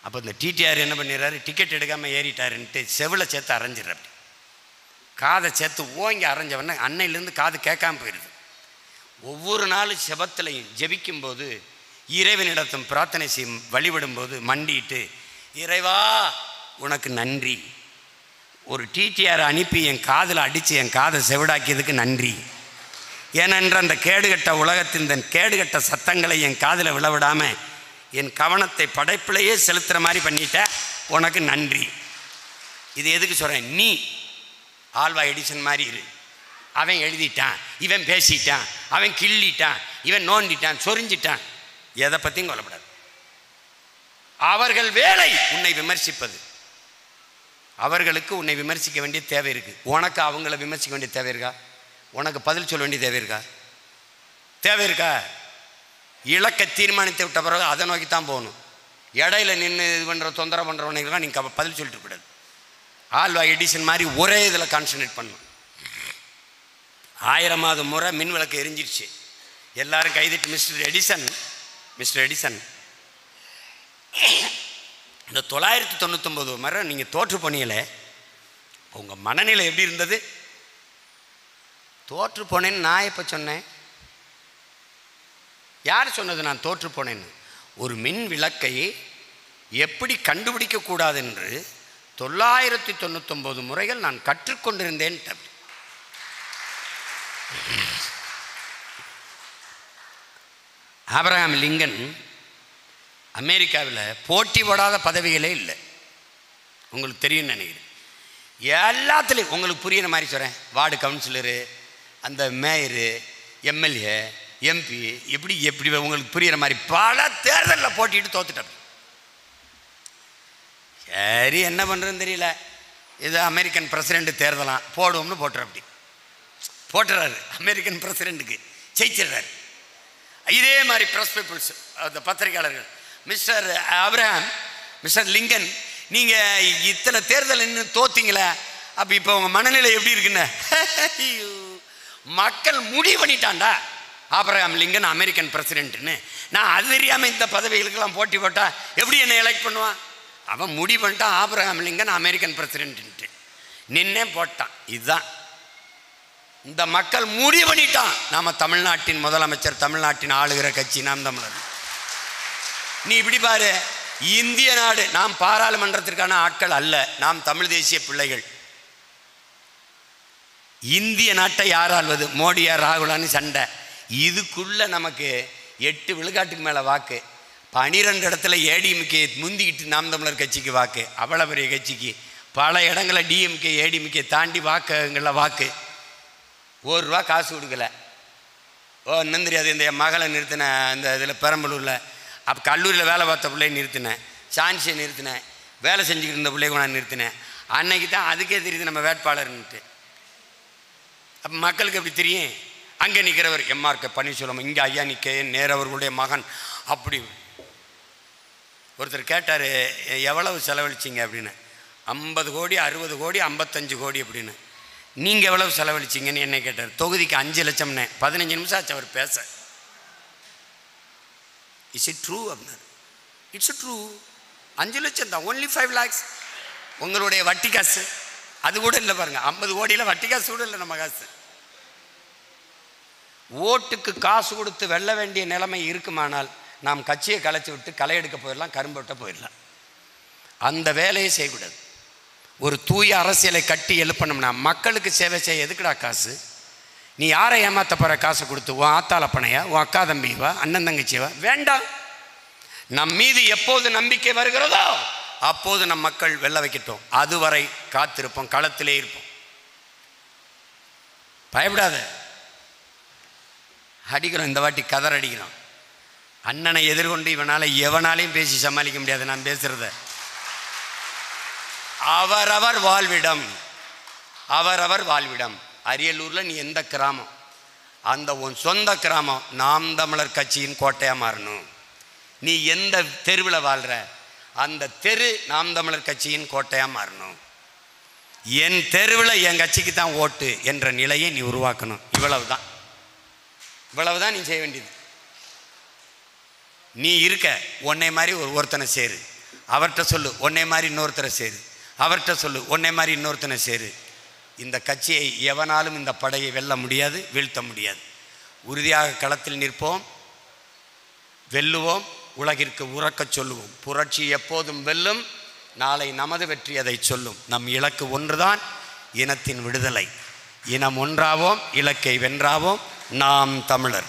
அப்போ இந்த டிடிஆர் என்ன பண்ணிடுறாரு, டிக்கெட் எடுக்காமல் ஏறிட்டாருன்ட்டு செவில் சேர்த்து அரைஞ்சிடுறாரு. காதை சேர்த்து ஓங்கி அரைஞ்சவொடனே அன்னையிலேருந்து காது கேட்காம போயிடுது. ஒவ்வொரு நாளும் செபத்திலையும் ஜெபிக்கும்போது, இறைவனிடத்தும் பிரார்த்தனை செய்யும் வழிபடும்போது மண்டிட்டு, இறைவா உனக்கு நன்றி, ஒரு டிடிஆர் அனுப்பி என் காதில் அடித்து என் காதை செவிடாக்கியதுக்கு நன்றி. ஏனென்ற அந்த கேடுகட்ட உலகத்தின் இந்த கேடுகட்ட சத்தங்களை என் காதில் விழவிடாமல் என் கவனத்தை படைப்பிலேயே செலுத்துகிற மாதிரி பண்ணிட்ட, உனக்கு நன்றி. இது எதுக்கு சொல்கிறேன்? நீ ஆல்வா எடிசன் மாதிரி இரு. அவன் எழுதிட்டான், இவன் பேசிட்டான், அவன் கிள்ளிட்டான், இவன் நோண்டிட்டான், சொரிஞ்சிட்டான், எதை பற்றியும் கொல்லப்படாது. அவர்கள் வேலை உன்னை விமர்சிப்பது. அவர்களுக்கு உன்னை விமர்சிக்க வேண்டிய தேவை இருக்குது. உனக்கு அவங்கள விமர்சிக்க வேண்டிய தேவை இருக்கா? உனக்கு பதில் சொல்ல வேண்டிய தேவை இருக்கா? இலக்கை தீர்மானித்து விட்ட பிறகு அதை நோக்கி தான் போகணும். இடையில நின்று இது பண்ணுற தொந்தரவு பண்ணுறவனுக்கெல்லாம் நீங்கள் பதில் சொல்லிட்டு கூடாது. ஆல்வா எடிசன் மாதிரி ஒரே இதில் கான்சன்ட்ரேட் பண்ணணும். 1000வது முறை மின் விளக்கு எரிஞ்சிருச்சு. எல்லாரும் கைதிட்டு மிஸ்டர் எடிசன் இந்த 999 முறை நீங்கள் தோற்று போனீங்களே, உங்கள் மனநிலை எப்படி இருந்தது? தோற்று போனேன்னு நான் எப்போ சொன்னேன்? யார் சொன்னது நான் தோற்று போனேன்னு? ஒரு மின் விளக்கை எப்படி கண்டுபிடிக்கக்கூடாது என்று 999 முறைகள் நான் கற்றுக்கொண்டிருந்தேன். ஆபிரகாம் லிங்கன் அமெரிக்காவில் போட்டி போடாத பதவிகளே இல்லை. உங்களுக்கு தெரியும்னு நினைக்கிறேன். எல்லாத்துலேயும் உங்களுக்கு புரியுற மாதிரி சொல்கிறேன். வார்டு கவுன்சிலரு, அந்த மேயரு, எம்எல்ஏ, எம்பி, எப்படி உங்களுக்கு புரிகிற மாதிரி பல தேர்தலில் போட்டிட்டு தோத்துட்டேன். சரி, என்ன பண்ணுறதுன்னு தெரியல. இது அமெரிக்கன் பிரசிடெண்ட் தேர்தலாம் போடுவோம்னு போட்டுறாரு. அமெரிக்கன் பிரசிடெண்ட்டுக்கு ஜெயிச்சிடுறாரு. இதே மாதிரி ப்ரெஸ் பீப்புள்ஸ், அந்த பத்திரிகையாளர்கள், மிஸ்டர் ஆபிரகாம், மிஸ்டர் லிங்கன், நீங்கள் இத்தனை தேர்தல் இன்னும் தோத்தீங்களே, அப்போ இப்போ உங்கள் மனநிலை எப்படி இருக்குன்னு மக்கள் முடிவு பண்ணிட்டான்டா ஆபிரகாம் லிங்கன் அமெரிக்கன் பிரசிடென்ட்னு. நான் அது தெரியாமல் இந்த பதவிகளுக்கெல்லாம் போட்டி போட்டால் எப்படி என்னை எலெக்ட் பண்ணுவான்? அவன் முடிவு பண்ணிட்டான் ஆபிரகாம் லிங்கன் அமெரிக்கன் பிரசிடென்ட்டு, நின்னே போட்டான். இதுதான் இந்த மக்கள் முடிவு பண்ணிட்டான். நாம தமிழ்நாட்டின் முதலமைச்சர், தமிழ்நாட்டின் ஆளுகிற கட்சி நாம் தமிழர். நீ இப்படி பாரு, இந்திய நாடு, நாம் பாராளுமன்றத்திற்கான ஆட்கள் அல்ல, நாம் தமிழ் தேசிய பிள்ளைகள். இந்திய நாட்டை யார் ஆள்வது? மோடியா ராகுலான்னு சண்டை. இதுக்குள்ள நமக்கு 8 விழுக்காட்டுக்கு மேலே வாக்கு, 12 இடத்துல ஏடிஎம்கே முந்திக்கிட்டு நாம் தமிழர் கட்சிக்கு வாக்கு. அவ்வளோ பெரிய கட்சிக்கு பல இடங்களில் டிஎம்கே ஏடிஎம்கே தாண்டி வாக்குங்களில் வாக்கு. ₹1 காசு கொடுக்கல. இன்னும் தெரியாது. இந்த மகளை நிறுத்தினேன், இந்த இதில் பெரம்பலூரில் அப்போ கல்லூரியில் வேலை பார்த்த பிள்ளையை நிறுத்தினேன், சான்சியை நிறுத்தினேன், வேலை செஞ்சுக்கிட்டு இருந்த பிள்ளையை நான் நிறுத்தினேன். அன்னைக்கு தான் அதுக்கே தெரியுது நம்ம வேட்பாளர்ன்ட்டு. அப்போ மக்களுக்கு எப்படி தெரியும்? அங்கே நிற்கிறவர் எம்ஆர்கே பன்னீர்செல்வம், இங்கே ஐயா நிற்க நேரு அவர்களுடைய மகன். அப்படி ஒருத்தர் கேட்டார், எவ்வளவு செலவழிச்சிங்க அப்படின்னு. 50 கோடி, 60 கோடி, 55 கோடி அப்படின்னு. நீங்கள் எவ்வளவு செலவழிச்சிங்கன்னு என்ன கேட்டார். தொகுதிக்கு 5 லட்சம்னே. 15 நிமிஷம் ஆச்சு அவர் பேச. இஸ் இட் ட்ரூ அப்படின்னாரு. It's true. 5 லட்சம் தான், ஒன்லி 5 lakhs. உங்களுடைய வட்டி காசு அது கூட இல்லை பாருங்க. 50 கோடியில் வட்டி காசு கூட இல்லை நம்ம காசு. ஓட்டுக்கு காசு கொடுத்து வெல்ல வேண்டிய நிலைமை இருக்குமானால் நாம் கட்சியை கலைச்சி விட்டு களை எடுக்க போயிடலாம், கரும்பு வெட்ட போயிடலாம். அந்த வேலையை செய்யக்கூடாது. ஒரு தூய அரசியலை கட்டி எழுப்பணும்னா மக்களுக்கு சேவை செய்ய எதுக்குடா காசு? நீ யாரை ஏமாத்த போகிற காசை கொடுத்து? உன் ஆத்தால பணையா, உன் அக்கா தம்பிவா, அண்ணன் தங்கச்சிவா? வேண்டாம். நம் மீது எப்போது நம்பிக்கை வருகிறதோ அப்போது நம் மக்கள் வெல்ல வைக்கட்டும். அதுவரை காத்திருப்போம், களத்திலே இருப்போம். பயப்படாத. அடிக்கிறோம், இந்த வாட்டி கதர் அடிக்கிறோம். அண்ணனை எதிர்கொண்டு இவனால் எவனாலையும் பேசி சமாளிக்க முடியாது. நான் பேசுகிறத அவரவர் வாழ்விடம், அவரவர் வாழ்விடம். அரியலூரில் நீ எந்த கிராமம், அந்த உன் சொந்த கிராமம் நாம் தமிழர் கட்சியின் கோட்டையாக மாறணும். நீ எந்த தெருவில் வாழ்கிற அந்த தெரு நாம் தமிழர் கட்சியின் கோட்டையாக மாறணும். என் தெருவில் என் கட்சிக்கு தான் ஓட்டு என்ற நிலையை நீ உருவாக்கணும். இவ்வளவுதான், இவ்வளவுதான் நீ செய்ய வேண்டியது. நீ இருக்க உன்னை மாதிரி ஒருத்தனை சேரு, அவர்கிட்ட சொல்லு உன்னை மாதிரி இன்னொருத்தரை சேரு, அவர்கிட்ட சொல்லு உன்னை மாதிரி இன்னொருத்தனை சேரு. இந்த கட்சியை எவனாலும் இந்த படையை வெல்ல முடியாது, வீழ்த்த முடியாது. உறுதியாக களத்தில் நிற்போம், வெல்லுவோம், உலகிற்கு உறக்கச் சொல்லுவோம். புரட்சி எப்போதும் வெல்லும். நாளை நமது வெற்றி அதை சொல்லும். நம் இலக்கு ஒன்றுதான், இனத்தின் விடுதலை. இனம் ஒன்றாவோம், இலக்கை வென்றாவோம். நாம் தமிழர்.